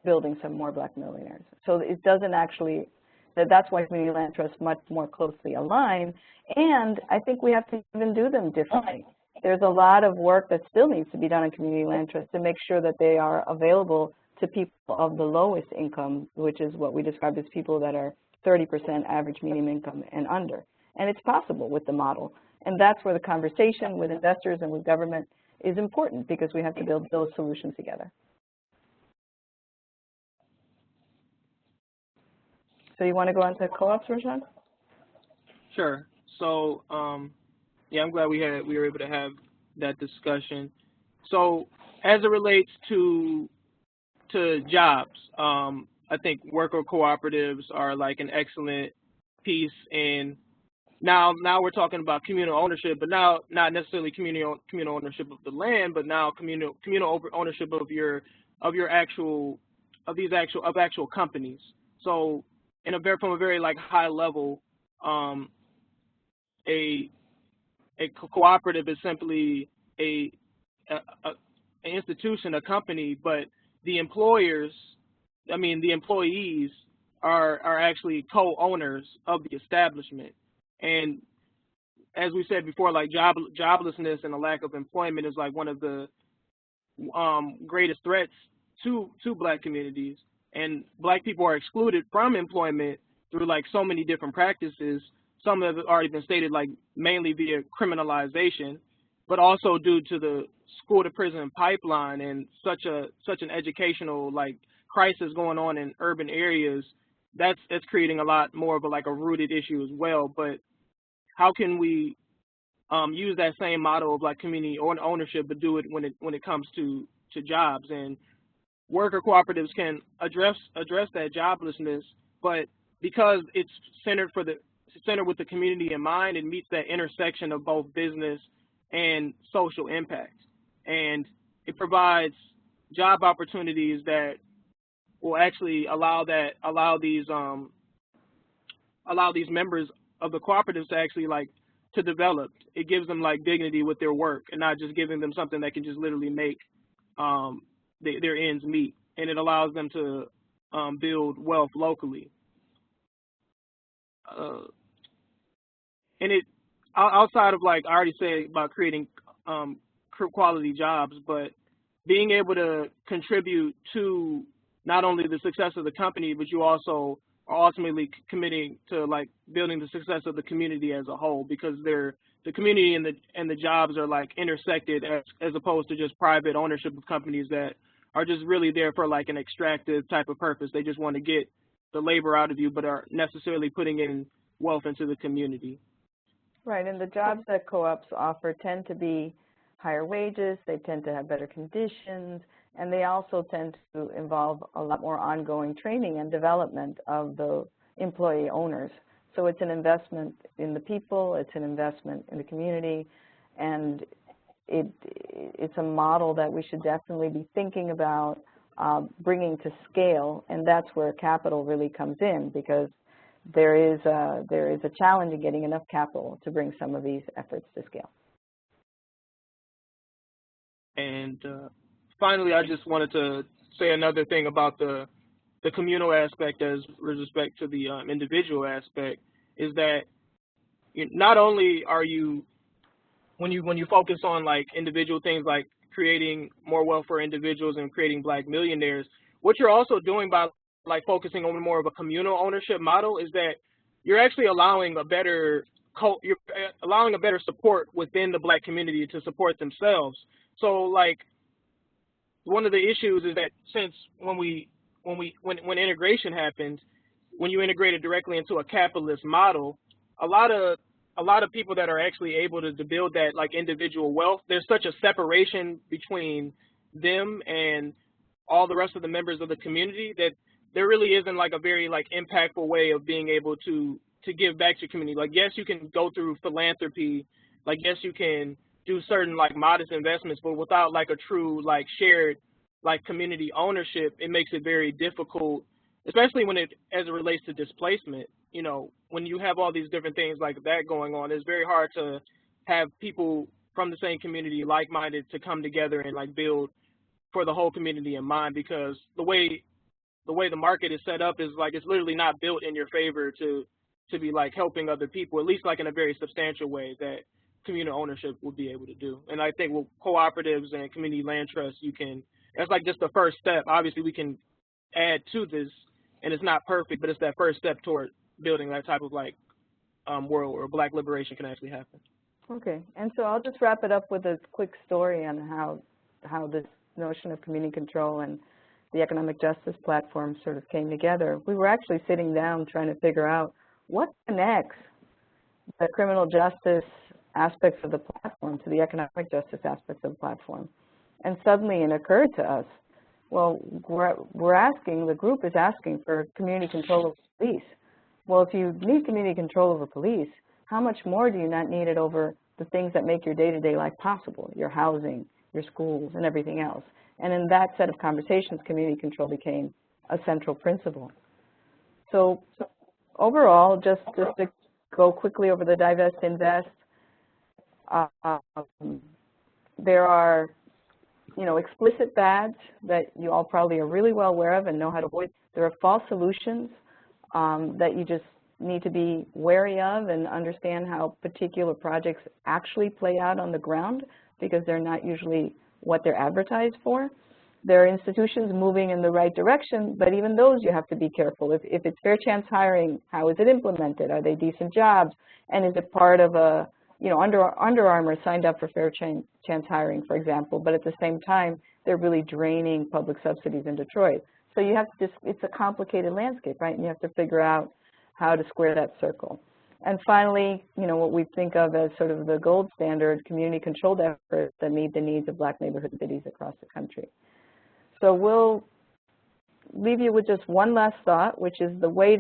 Speaker 2: building some more Black millionaires. So it doesn't actually, that's why community land trusts much more closely align, and I think we have to even do them differently. There's a lot of work that still needs to be done in community land trusts to make sure that they are available to people of the lowest income, which is what we describe as people that are 30% average median income and under. And it's possible with the model. And that's where the conversation with investors and with government is important, because we have to build those solutions together. So you want to go on to co-ops, Roshan?
Speaker 3: Sure. So yeah, I'm glad we were able to have that discussion. So as it relates to jobs, I think worker cooperatives are like an excellent piece. And now we're talking about communal ownership, but now not necessarily communal ownership of the land, but now communal ownership of actual companies. So from a very like high level, a cooperative is simply an institution, a company, but the employees are actually co-owners of the establishment. And as we said before, like joblessness and a lack of employment is like one of the greatest threats to Black communities. And Black people are excluded from employment through like so many different practices. Some have already been stated, like mainly via criminalization, but also due to the school to prison pipeline and such an educational like crisis going on in urban areas. It's creating a lot more of a rooted issue as well. But how can we use that same model of like community ownership, but do it when it comes to jobs? And worker cooperatives can address that joblessness, but because it's centered with the community in mind, it meets that intersection of both business and social impact. And it provides job opportunities that will actually allow these members of the cooperatives to actually to develop. It gives them dignity with their work and not just giving them something that can just literally make their ends meet. And it allows them to build wealth locally. And it, outside of I already said about creating quality jobs, but being able to contribute to not only the success of the company, but you also are ultimately committing to building the success of the community as a whole, because the community and the jobs are intersected as opposed to just private ownership of companies that are just really there for an extractive type of purpose. They just want to get the labor out of you, but are necessarily putting in wealth into the community.
Speaker 2: Right, and the jobs that co-ops offer tend to be higher wages, they tend to have better conditions, and they also tend to involve a lot more ongoing training and development of the employee owners. So it's an investment in the people, it's an investment in the community, and it's a model that we should definitely be thinking about bringing to scale, and that's where capital really comes in, because there is a challenge in getting enough capital to bring some of these efforts to scale.
Speaker 3: And finally, I just wanted to say another thing about the communal aspect as with respect to the individual aspect, is that not only are you, when you focus on like individual things like creating more wealth for individuals and creating Black millionaires, what you're also doing by like focusing on more of a communal ownership model is that you're actually allowing a better support within the Black community to support themselves. So like one of the issues is that since when integration happens, when you integrate it directly into a capitalist model, a lot of people that are actually able to build that like individual wealth, there's such a separation between them and all the rest of the members of the community that there really isn't like a very like impactful way of being able to give back to your community. Like, yes, you can go through philanthropy, like yes, you can do certain like modest investments, but without like a true like shared like community ownership, it makes it very difficult, especially when as it relates to displacement. You know, when you have all these different things like that going on, it's very hard to have people from the same community like-minded to come together and like build for the whole community in mind, because the way the market is set up is like it's literally not built in your favor to be like helping other people, at least like in a very substantial way that communal ownership will be able to do. And I think with cooperatives and community land trusts, that's like just the first step. Obviously we can add to this, and it's not perfect, but it's that first step toward building that type of like world where Black liberation can actually happen.
Speaker 2: Okay, and so I'll just wrap it up with a quick story on how this notion of community control and the economic justice platform sort of came together. We were actually sitting down trying to figure out what connects the criminal justice aspects of the platform to the economic justice aspects of the platform. And suddenly it occurred to us, well, the group is asking for community control over police. Well, if you need community control over police, how much more do you not need it over the things that make your day-to-day life possible, your housing, your schools, and everything else? And in that set of conversations, community control became a central principle. So overall, just to go quickly over the divest, invest, there are explicit bads that you all probably are really well aware of and know how to avoid. There are false solutions that you just need to be wary of and understand how particular projects actually play out on the ground, because they're not usually what they're advertised for. There are institutions moving in the right direction, but even those you have to be careful. If it's fair chance hiring, how is it implemented? Are they decent jobs? And is it part of a, Under Armour signed up for fair chance hiring, for example, but at the same time, they're really draining public subsidies in Detroit. So you have to it's a complicated landscape, right? And you have to figure out how to square that circle. And finally, what we think of as sort of the gold standard, community-controlled efforts that meet the needs of Black neighborhood cities across the country. So we'll leave you with just one last thought, which is the way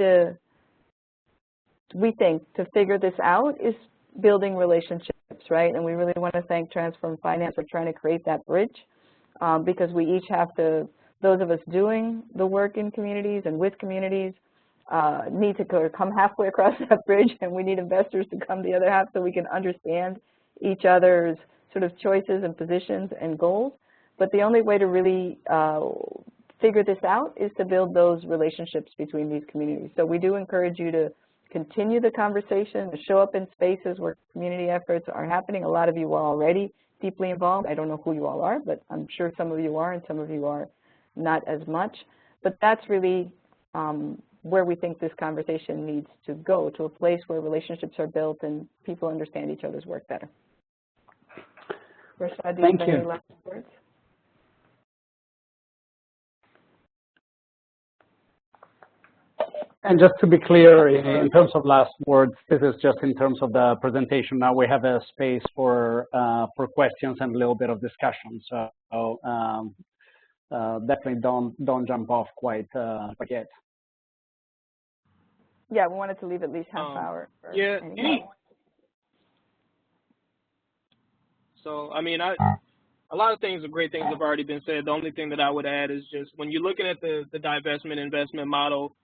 Speaker 2: we think to figure this out is building relationships, right? And we really want to thank Transform Finance for trying to create that bridge, because we each have to, those of us doing the work in communities and with communities, need to come halfway across that bridge, and we need investors to come the other half so we can understand each other's sort of choices and positions and goals. But the only way to really figure this out is to build those relationships between these communities. So we do encourage you to continue the conversation, to show up in spaces where community efforts are happening. A lot of you are already deeply involved. I don't know who you all are, but I'm sure some of you are, and some of you are not as much. But that's really where we think this conversation needs to go, to a place where relationships are built and people understand each other's work better. Rashad, do you have any last words?
Speaker 1: And just to be clear, in terms of last words, this is just in terms of the presentation. Now we have a space for questions and a little bit of discussion. So definitely don't jump off quite yet.
Speaker 2: Yeah, we wanted to leave at least half hour.
Speaker 3: Yeah. So I mean, a lot of things, great things have already been said. The only thing that I would add is just when you're looking at the divestment investment model,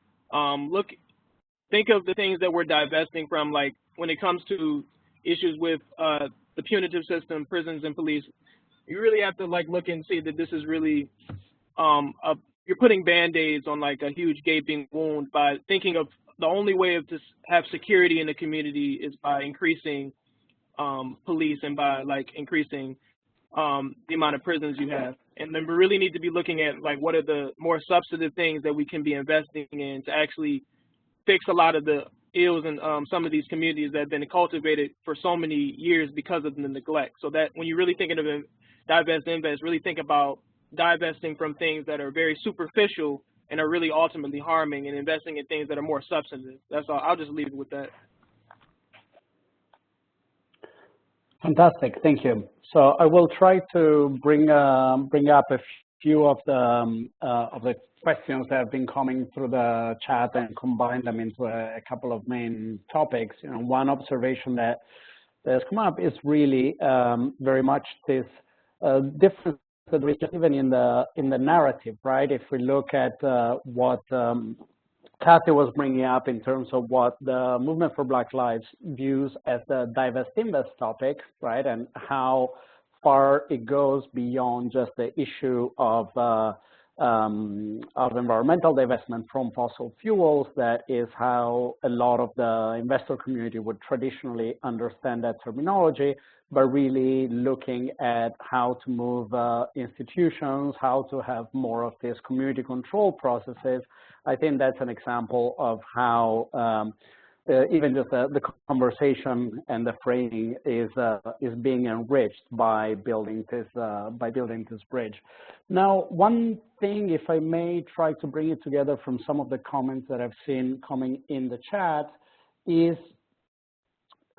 Speaker 3: think of the things that we're divesting from, like when it comes to issues with the punitive system, prisons and police. you really have to like look and see that this is really you're putting band-aids on like a huge gaping wound by thinking of the only way of to have security in the community is by increasing police and by like increasing the amount of prisons you have. And then we really need to be looking at like what are the more substantive things that we can be investing in to actually fix a lot of the ills in some of these communities that have been cultivated for so many years because of the neglect. So that when you're really thinking of divest, invest, really think about divesting from things that are very superficial and are really ultimately harming, and investing in things that are more substantive. That's all. I'll just leave it with that.
Speaker 1: Fantastic, thank you. So I will try to bring up a few of the questions that have been coming through the chat and combine them into a couple of main topics. You know, one observation that has come up is really very much this difference that we get even in the narrative, right? If we look at what Kathy was bringing up in terms of what the Movement for Black Lives views as the divest invest topic, right? And how far it goes beyond just the issue of environmental divestment from fossil fuels. That is how a lot of the investor community would traditionally understand that terminology, but really looking at how to move institutions, how to have more of these community control processes. I think that's an example of how even just the conversation and the framing is being enriched by building this bridge. Now, one thing, if I may try to bring it together from some of the comments that I've seen coming in the chat, is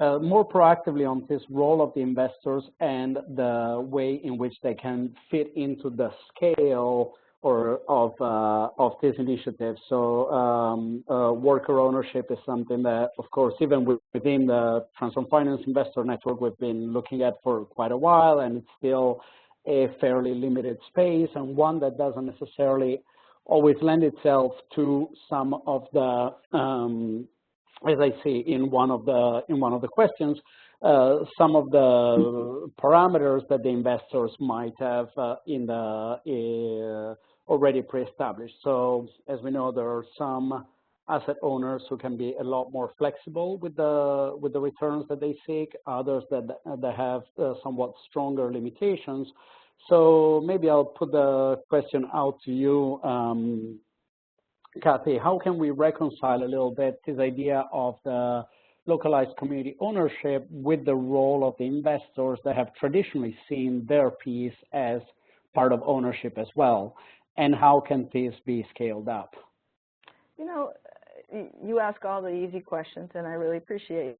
Speaker 1: more proactively on this role of the investors and the way in which they can fit into the scale or of this initiative. So worker ownership is something that, of course, even within the Transform Finance Investor Network, we've been looking at for quite a while, and it's still a fairly limited space, and one that doesn't necessarily always lend itself to some of the as I see in one of the questions, some of the parameters that the investors might have already pre-established. So as we know, there are some asset owners who can be a lot more flexible with the returns that they seek, others that have somewhat stronger limitations. So maybe I'll put the question out to you, Kathy. How can we reconcile a little bit this idea of the localized community ownership with the role of the investors that have traditionally seen their piece as part of ownership as well? And how can this be scaled up?
Speaker 2: You know, you ask all the easy questions, and I really appreciate it.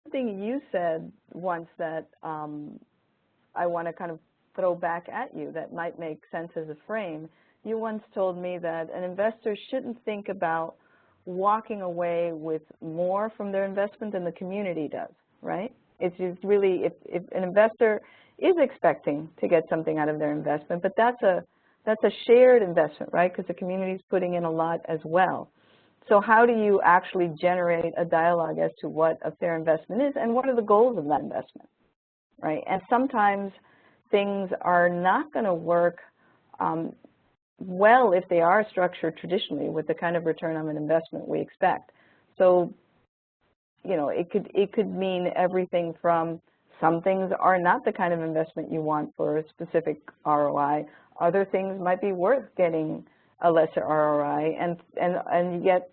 Speaker 2: Something you said once that I want to kind of throw back at you that might make sense as a frame. You once told me that an investor shouldn't think about walking away with more from their investment than the community does, right? It's just really, if an investor is expecting to get something out of their investment, but that's a shared investment, right? Because the community is putting in a lot as well. So how do you actually generate a dialogue as to what a fair investment is and what are the goals of that investment, right? And sometimes things are not going to work well if they are structured traditionally with the kind of return on an investment we expect. So, you know, it could mean everything from some things are not the kind of investment you want for a specific ROI. Other things might be worth getting a lesser ROI, and yet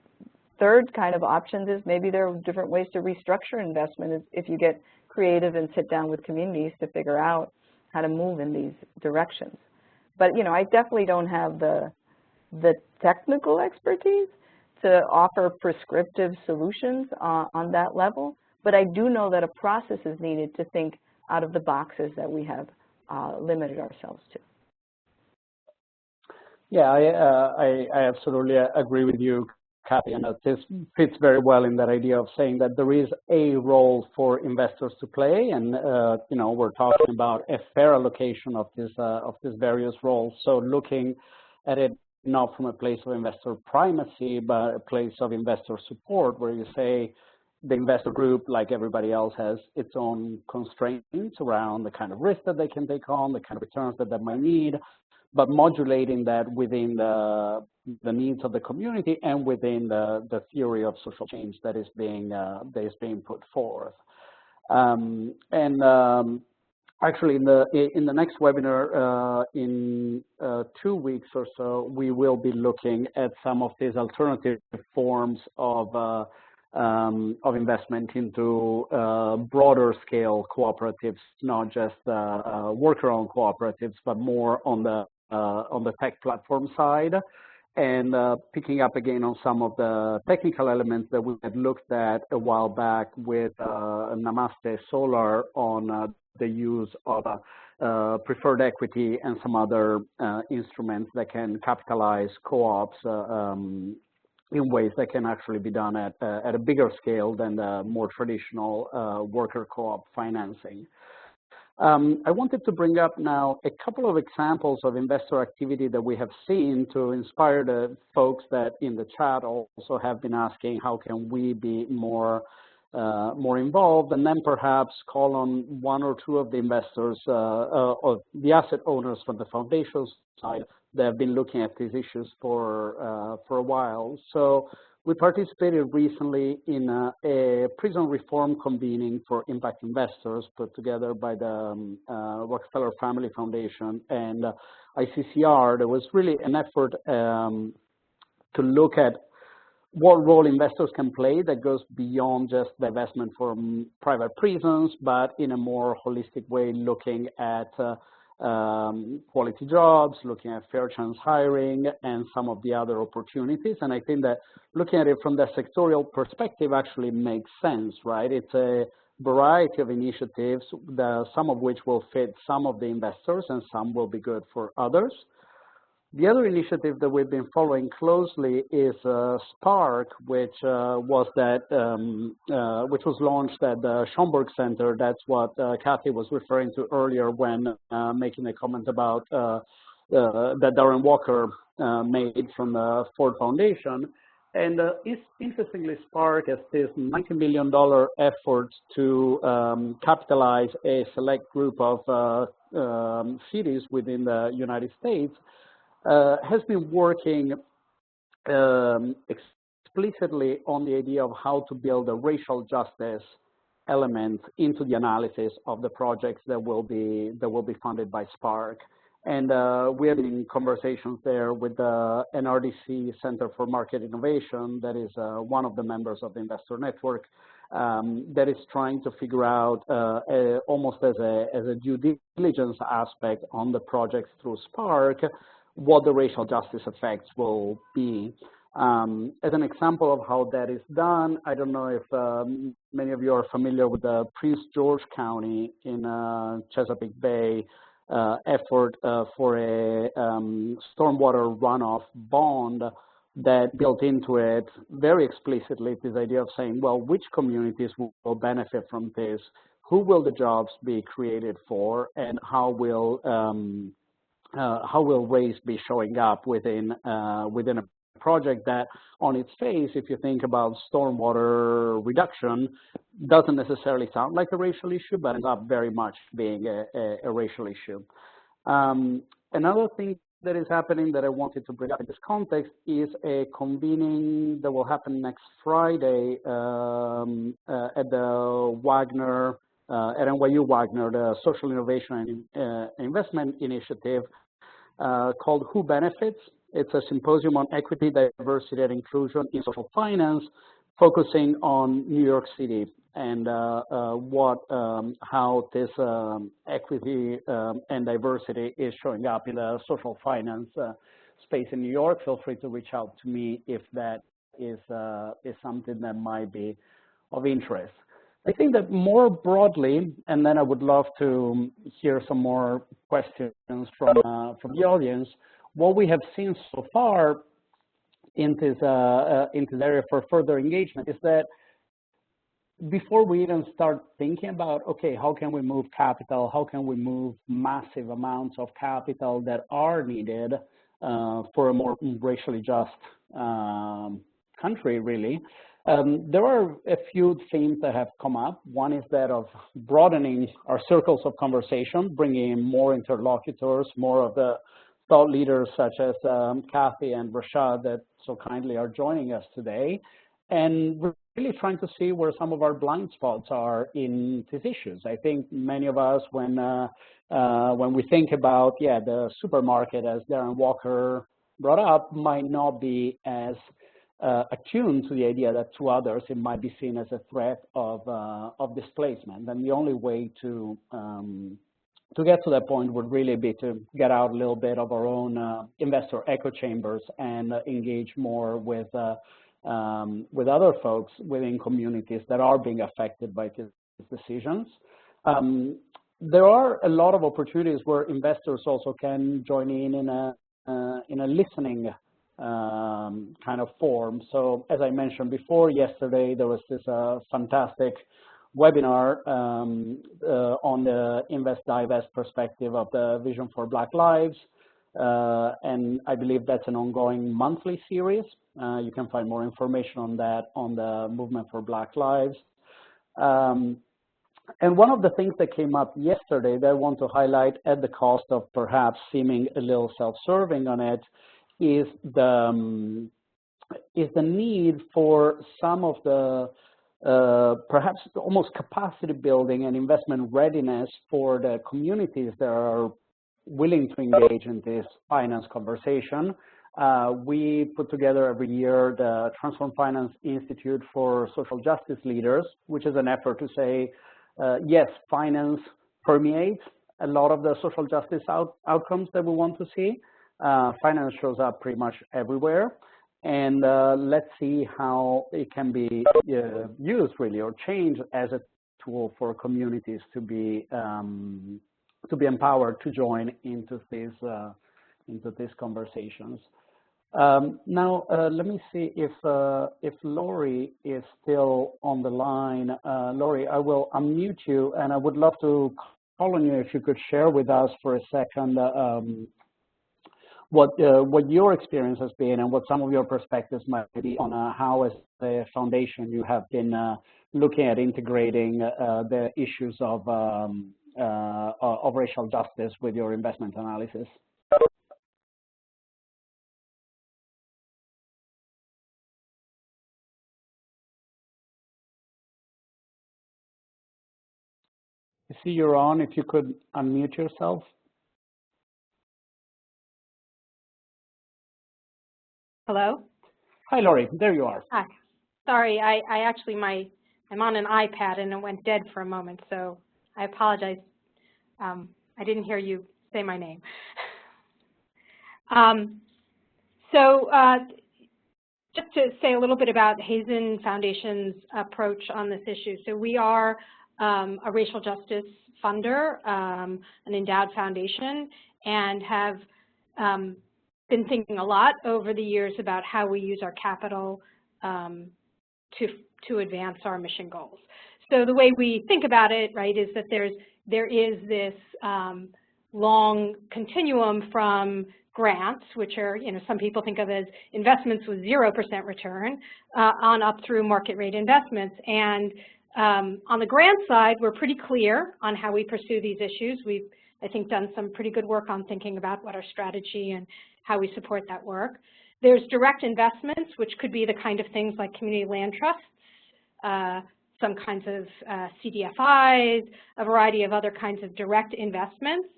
Speaker 2: third kind of options is maybe there are different ways to restructure investment if you get creative and sit down with communities to figure out how to move in these directions. But, you know, I definitely don't have the technical expertise to offer prescriptive solutions on that level, but I do know that a process is needed to think out of the boxes that we have limited ourselves to.
Speaker 1: Yeah, I absolutely agree with you, Kathy, and this fits very well in that idea of saying that there is a role for investors to play, and you know, we're talking about a fair allocation of these various roles. So looking at it not from a place of investor primacy, but a place of investor support, where you say, investor group, like everybody else, has its own constraints around the kind of risk that they can take on, the kind of returns that they might need, but modulating that within the needs of the community and within the theory of social change that is being put forth. Actually, in the next webinar, in 2 weeks or so, we will be looking at some of these alternative forms of investment into broader scale cooperatives, not just worker-owned cooperatives, but more on the tech platform side, and picking up again on some of the technical elements that we had looked at a while back with Namaste Solar on the use of preferred equity and some other instruments that can capitalize co-ops in ways that can actually be done at a bigger scale than the more traditional worker co-op financing. I wanted to bring up now a couple of examples of investor activity that we have seen to inspire the folks that in the chat also have been asking how can we be more involved, and then perhaps call on one or two of the investors or the asset owners from the foundation's side that have been looking at these issues for a while. So we participated recently in a prison reform convening for impact investors put together by the Rockefeller Family Foundation and ICCR. There was really an effort to look at what role investors can play that goes beyond just the investment from private prisons, but in a more holistic way, looking at quality jobs, looking at fair chance hiring, and some of the other opportunities. And I think that looking at it from the sectorial perspective actually makes sense, right? It's a variety of initiatives, some of which will fit some of the investors and some will be good for others. The other initiative that we've been following closely is Spark, which was launched at the Schomburg Center. That's what Kathy was referring to earlier when making a comment about that Darren Walker made from the Ford Foundation. And interestingly, Spark has this $90 million effort to capitalize a select group of cities within the United States. Has been working explicitly on the idea of how to build a racial justice element into the analysis of the projects that will be funded by Spark. And we have been in conversations there with the NRDC Center for Market Innovation, that is one of the members of the investor network, that is trying to figure out almost as a due diligence aspect on the projects through Spark, what the racial justice effects will be. As an example of how that is done, I don't know if many of you are familiar with the Prince George County in Chesapeake Bay effort for a stormwater runoff bond that built into it very explicitly this idea of saying, well, which communities will benefit from this? Who will the jobs be created for? And how will race be showing up within a project that on its face, if you think about stormwater reduction, doesn't necessarily sound like a racial issue, but ends up very much being a racial issue. Another thing that is happening that I wanted to bring up in this context is a convening that will happen next Friday at the Wagner, at NYU Wagner, the Social Innovation and Investment Initiative called Who Benefits? It's a symposium on equity, diversity, and inclusion in social finance, focusing on New York City and how this equity and diversity is showing up in the social finance space in New York. Feel free to reach out to me if that is something that might be of interest. I think that more broadly, and then I would love to hear some more questions from the audience. What we have seen so far in this area for further engagement is that before we even start thinking about, okay, how can we move capital? How can we move massive amounts of capital that are needed for a more racially just country, really? There are a few themes that have come up. One is that of broadening our circles of conversation, bringing in more interlocutors, more of the thought leaders such as Kathy and Rashad that so kindly are joining us today, and we're really trying to see where some of our blind spots are in these issues. I think many of us, when we think about, the supermarket, as Darren Walker brought up, might not be as attuned to the idea that to others it might be seen as a threat of displacement. And the only way to get to that point would really be to get out a little bit of our own investor echo chambers and engage more with other folks within communities that are being affected by these decisions. There are a lot of opportunities where investors also can join in a listening kind of form. So as I mentioned before, yesterday there was this fantastic webinar on the DIVEST perspective of the Vision for Black Lives, and I believe that's an ongoing monthly series. You can find more information on that on the Movement for Black Lives. And one of the things that came up yesterday that I want to highlight at the cost of perhaps seeming a little self-serving on it is the need for some of the perhaps almost capacity building and investment readiness for the communities that are willing to engage in this finance conversation. We put together every year the Transform Finance Institute for Social Justice Leaders, which is an effort to say, yes, finance permeates a lot of the social justice outcomes that we want to see. Finance shows up pretty much everywhere. And let's see how it can be used really or changed as a tool for communities to be empowered to join into these conversations. Now let me see if Lori is still on the line. Lori, I will unmute you, and I would love to call on you if you could share with us for a second what your experience has been and what some of your perspectives might be on how, as a foundation, you have been looking at integrating the issues of racial justice with your investment analysis. I see you're on. If you could unmute yourself.
Speaker 4: Hello?
Speaker 1: Hi, Lori. There you are.
Speaker 4: Hi. Sorry, I actually, I'm on an iPad and it went dead for a moment, so I apologize. I didn't hear you say my name. Just to say a little bit about Hazen Foundation's approach on this issue. So we are a racial justice funder, an endowed foundation, and have been thinking a lot over the years about how we use our capital to advance our mission goals. So the way we think about it, right, is that there is this long continuum from grants, which are, some people think of as investments with 0% return, on up through market rate investments. And on the grant side, we're pretty clear on how we pursue these issues. We've, I think, done some pretty good work on thinking about what our strategy and how we support that work. There's direct investments, which could be the kind of things like community land trusts, some kinds of CDFIs, a variety of other kinds of direct investments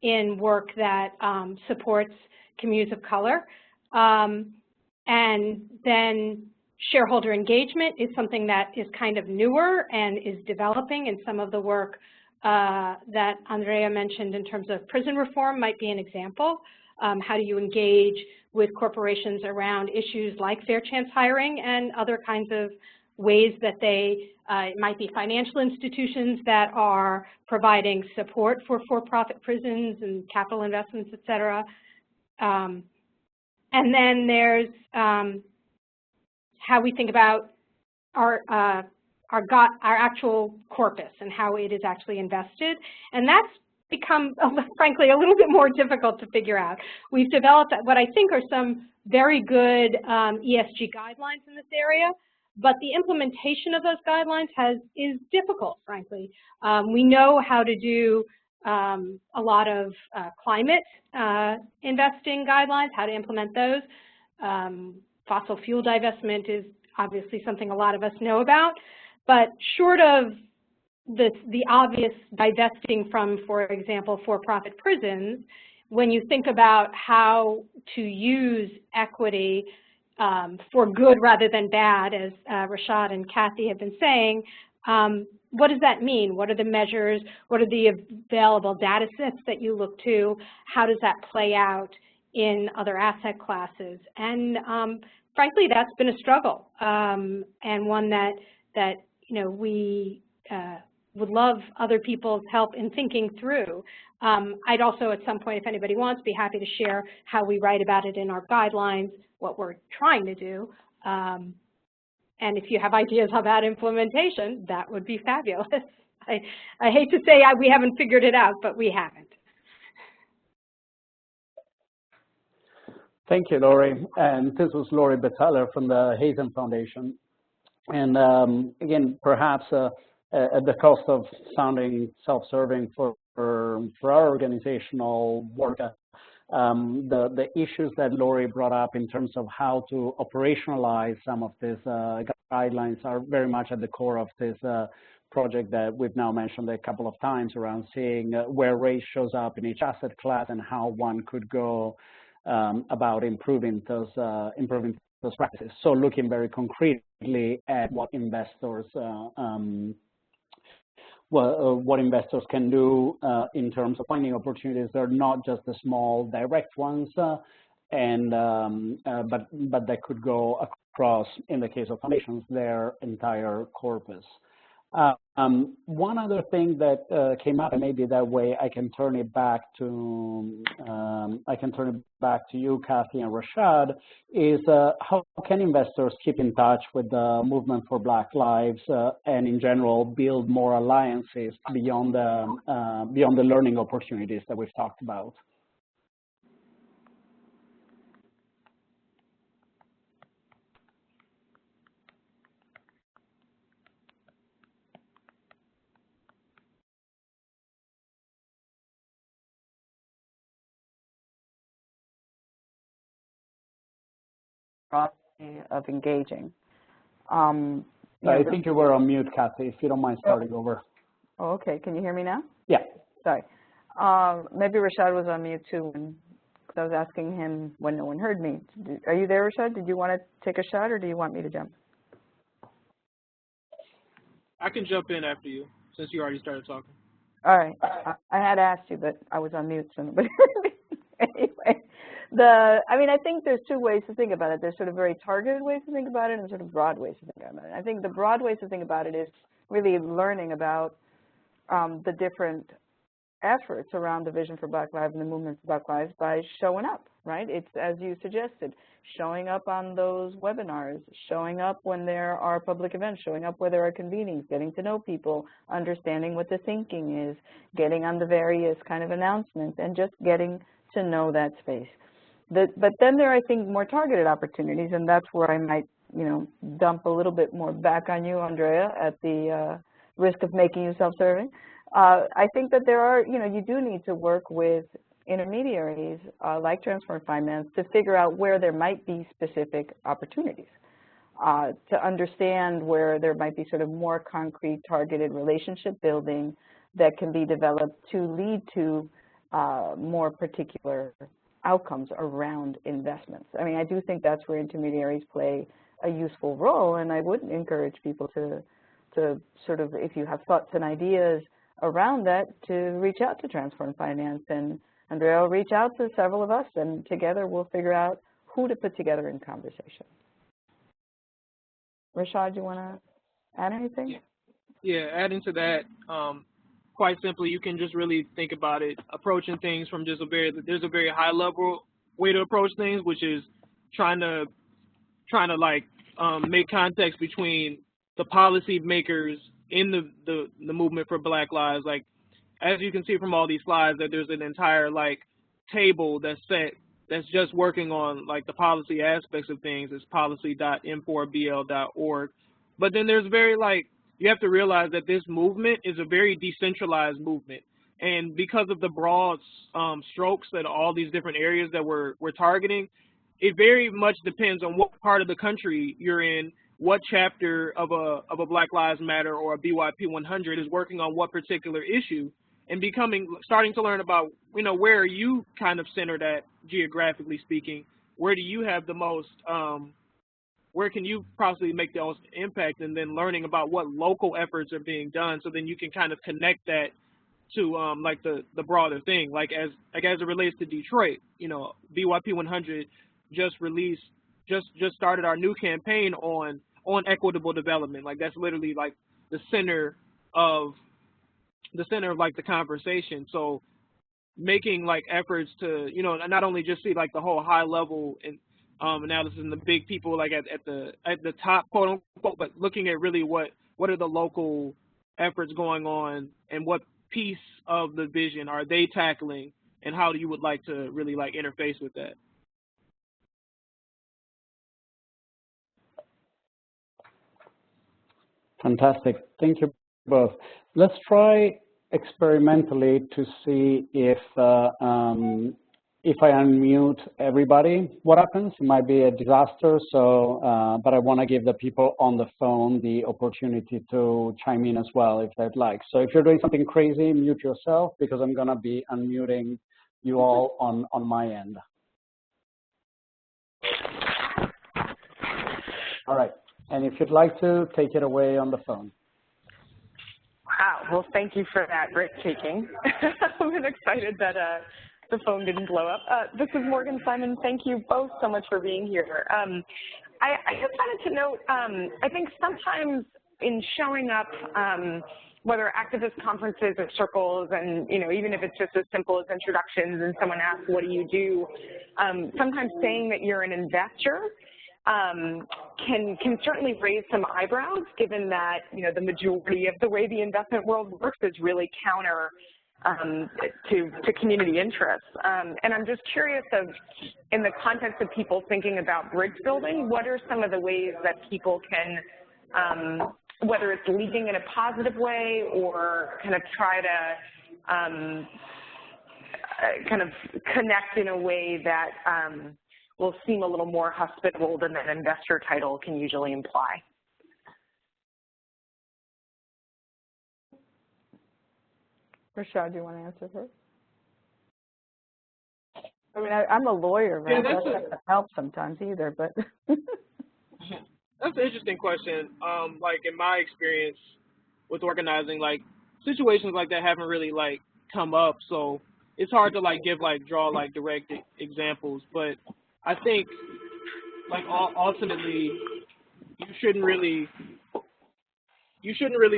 Speaker 4: in work that supports communities of color. And then shareholder engagement is something that is kind of newer and is developing, and some of the work that Andrea mentioned in terms of prison reform might be an example. How do you engage with corporations around issues like fair chance hiring and other kinds of ways that they, it might be financial institutions that are providing support for-profit prisons and capital investments, et cetera. And then there's how we think about our actual corpus and how it is actually invested. And that's become, frankly, a little bit more difficult to figure out. We've developed what I think are some very good ESG guidelines in this area, but the implementation of those guidelines is difficult, frankly. We know how to do a lot of climate investing guidelines, how to implement those. Fossil fuel divestment is obviously something a lot of us know about, but short of the obvious divesting from, for example, for-profit prisons, when you think about how to use equity for good rather than bad, as Rashad and Kathy have been saying, what does that mean? What are the measures? What are the available data sets that you look to? How does that play out in other asset classes? And frankly, that's been a struggle, and one that we would love other people's help in thinking through. I'd also, at some point, if anybody wants, be happy to share how we write about it in our guidelines, what we're trying to do. And if you have ideas about implementation, that would be fabulous. I hate to say we haven't figured it out, but we haven't.
Speaker 1: Thank you, Lori. And this was Lori Betaler from the Hazen Foundation. And again, perhaps at the cost of sounding self-serving for our organizational work, the issues that Lori brought up in terms of how to operationalize some of these guidelines are very much at the core of this project that we've now mentioned a couple of times around seeing where race shows up in each asset class and how one could go about improving those practices. So looking very concretely at what investors can do in terms of finding opportunities. They're not just the small direct ones, but that could go across, in the case of foundations, their entire corpus. One other thing that came up, and maybe that way I can turn it back to you, Kathy and Rashad, is how can investors keep in touch with the movement for Black Lives and in general build more alliances beyond the learning opportunities that we've talked about?
Speaker 2: Of engaging.
Speaker 1: I think you were on mute, Kathy, if you don't mind starting over.
Speaker 2: Oh, okay. Can you hear me now?
Speaker 1: Yeah.
Speaker 2: Sorry. Maybe Rashad was on mute too, because I was asking him when no one heard me. Are you there, Rashad? Did you want to take a shot, or do you want me to jump?
Speaker 3: I can jump in after you, since you already started talking.
Speaker 2: All right. I had asked you, but I was on mute, so nobody heard me. Anyway. I think there's two ways to think about it. There's sort of very targeted ways to think about it and sort of broad ways to think about it. I think the broad ways to think about it is really learning about the different efforts around the Vision for Black Lives and the movement for Black Lives by showing up, right? It's, as you suggested, showing up on those webinars, showing up when there are public events, showing up where there are convenings, getting to know people, understanding what the thinking is, getting on the various kind of announcements, and just getting to know that space. But then there are, I think, more targeted opportunities, and that's where I might, dump a little bit more back on you, Andrea, at the risk of making you self-serving. I think that there are, you do need to work with intermediaries like Transform Finance to figure out where there might be specific opportunities, to understand where there might be sort of more concrete, targeted relationship building that can be developed to lead to more particular outcomes around investments. I do think that's where intermediaries play a useful role, and I would encourage people to sort of, if you have thoughts and ideas around that, to reach out to Transform Finance, and Andrea will reach out to several of us, and together we'll figure out who to put together in conversation. Rashad, you want to add anything?
Speaker 3: Yeah, adding to that, quite simply, you can just really think about it, approaching things from just there's a very high level way to approach things, which is trying to make context between the policy makers in the movement for Black Lives. Like, as you can see from all these slides, that there's an entire table that's set that's just working on like the policy aspects of things is policy.m4bl.org. But then there's you have to realize that this movement is a very decentralized movement. And because of the broad strokes that all these different areas that we're targeting, it very much depends on what part of the country you're in, what chapter of a Black Lives Matter or a BYP 100 is working on what particular issue, and starting to learn about, where are you kind of centered at geographically speaking, where do you have the most, where can you possibly make the most impact, and then learning about what local efforts are being done, so then you can kind of connect that to like the broader thing, like as it relates to Detroit. BYP 100 just started our new campaign on equitable development. Like that's literally like the center of like the conversation. So making like efforts to not only just see like the whole high level and analysis and the big people like at the top, quote unquote, but looking at really what are the local efforts going on and what piece of the vision are they tackling, and how you would like to really like interface with that.
Speaker 1: Fantastic. Thank you both. Let's try experimentally to see if I unmute everybody, what happens? It might be a disaster, so but I want to give the people on the phone the opportunity to chime in as well if they'd like. So if you're doing something crazy, mute yourself, because I'm going to be unmuting you all on my end. All right. And if you'd like to, take it away on the phone.
Speaker 5: Wow. Well, thank you for that breathtaking. I'm excited that the phone didn't blow up. This is Morgan Simon. Thank you both so much for being here. I just wanted to note, I think sometimes in showing up, whether activist conferences or circles, and even if it's just as simple as introductions and someone asks, what do you do? Sometimes saying that you're an investor can certainly raise some eyebrows, given that the majority of the way the investment world works is really counter to community interests. And I'm just curious in the context of people thinking about bridge building, what are some of the ways that people can, whether it's leading in a positive way or kind of try to kind of connect in a way that will seem a little more hospitable than an investor title can usually imply?
Speaker 2: Rashad, do you want to answer first? I mean, I'm a lawyer, right?
Speaker 3: Yeah,
Speaker 2: that doesn't help sometimes either, but.
Speaker 3: That's an interesting question. Like in my experience with organizing, like situations like that haven't really like come up, so it's hard to like draw like direct examples. But I think like ultimately you shouldn't really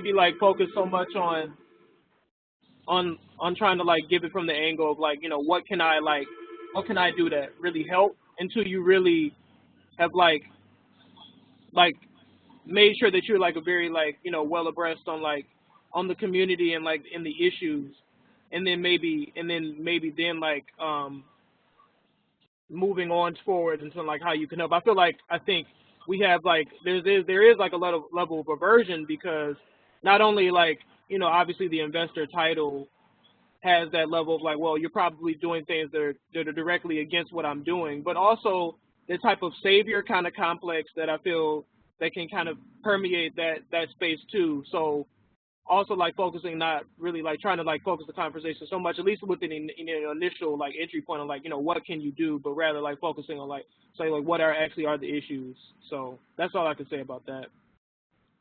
Speaker 3: be like focused so much on trying to like give it from the angle of like, what can I do to really help, until you really have like made sure that you're like a very like, well abreast on the community and like in the issues, and then maybe like moving on forward into like how you can help. I think we have like there is like a lot of level of aversion, because not only like, obviously the investor title has that level of like, well, you're probably doing things that are directly against what I'm doing, but also the type of savior kind of complex that I feel that can kind of permeate that space too. So also like focusing, not really like trying to like focus the conversation so much, at least within the initial like entry point of like, what can you do, but rather like focusing on like, say like what are the issues. So that's all I can say about that.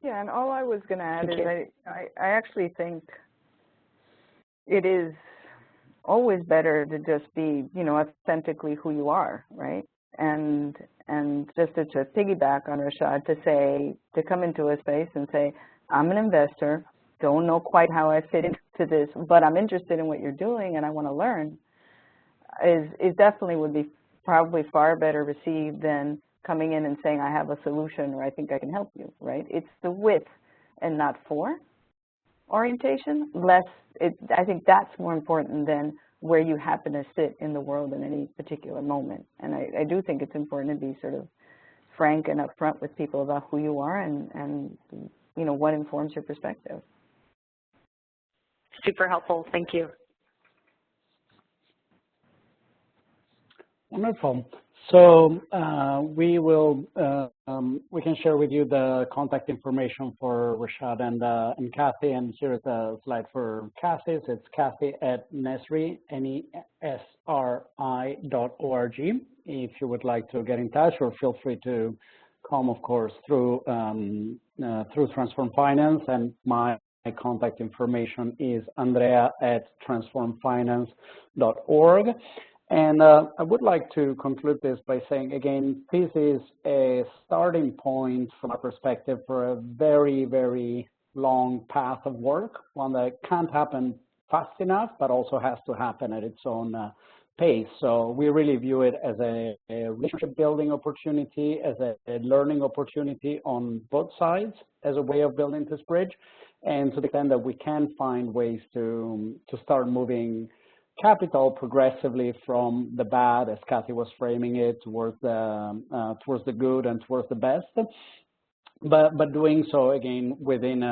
Speaker 2: Yeah, and all I was going to add is I actually think it is always better to just be, authentically who you are, right? And just to piggyback on Rashad, to come into a space and say, I'm an investor, don't know quite how I fit into this, but I'm interested in what you're doing and I want to learn, is definitely would be probably far better received than coming in and saying I have a solution or I think I can help you, right? It's the with and not for orientation. I think that's more important than where you happen to sit in the world in any particular moment. And I do think it's important to be sort of frank and upfront with people about who you are and you know, what informs your perspective.
Speaker 5: Super helpful. Thank you.
Speaker 1: Wonderful. So we can share with you the contact information for Rashad and Kathy, and here's a slide for Kathy's. It's Kathy@nesri, nesri.org. If you would like to get in touch, or feel free to come, of course, through Transform Finance, and my contact information is andrea@transformfinance.org. And I would like to conclude this by saying, again, this is a starting point from our perspective for a very, very long path of work, one that can't happen fast enough, but also has to happen at its own pace. So we really view it as a relationship building opportunity, as a learning opportunity on both sides, as a way of building this bridge. And to the extent that we can find ways to start moving capital progressively from the bad, as Kathy was framing it, towards the good and towards the best, but doing so again with an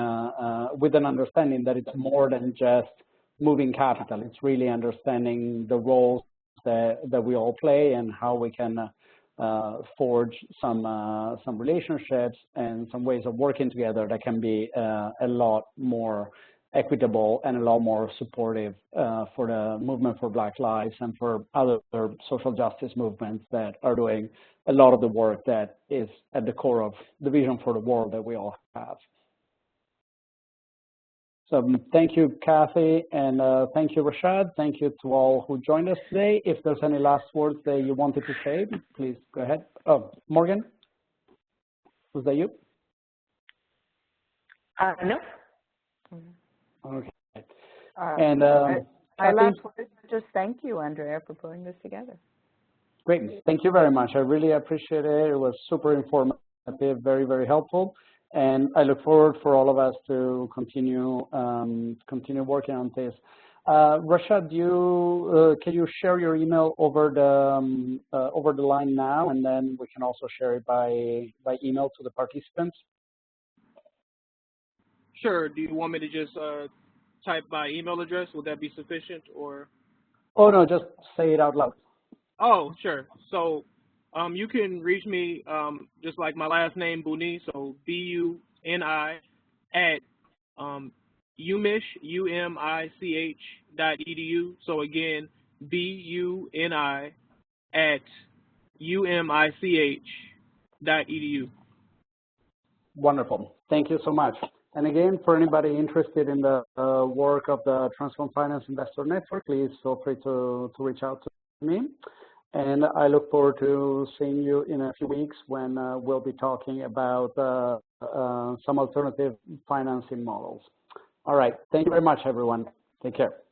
Speaker 1: understanding that it's more than just moving capital. It's really understanding the roles that we all play and how we can forge some relationships and some ways of working together that can be a lot more equitable and a lot more supportive for the movement for Black lives and for other social justice movements that are doing a lot of the work that is at the core of the vision for the world that we all have. So thank you, Kathy, and thank you, Rashad. Thank you to all who joined us today. If there's any last words that you wanted to say, please go ahead. Oh, Morgan, was that you?
Speaker 5: No.
Speaker 1: Okay.
Speaker 2: And I last word, just thank you, Andrea, for putting this together.
Speaker 1: Great. Thank you very much. I really appreciate it. It was super informative, very, very helpful. And I look forward for all of us to continue working on this. Rashad, can you share your email over the line now, and then we can also share it by email to the participants?
Speaker 3: Sure. Do you want me to just type my email address? Would that be sufficient, or?
Speaker 1: Oh no, just say it out loud.
Speaker 3: Oh, sure. So you can reach me just like my last name, Buni, so B-U-N-I at umich.edu. So again, B-U-N-I at umich.edu.
Speaker 1: Wonderful. Thank you so much. And again, for anybody interested in the work of the Transform Finance Investor Network, please feel free to reach out to me. And I look forward to seeing you in a few weeks when we'll be talking about some alternative financing models. All right. Thank you very much, everyone. Take care.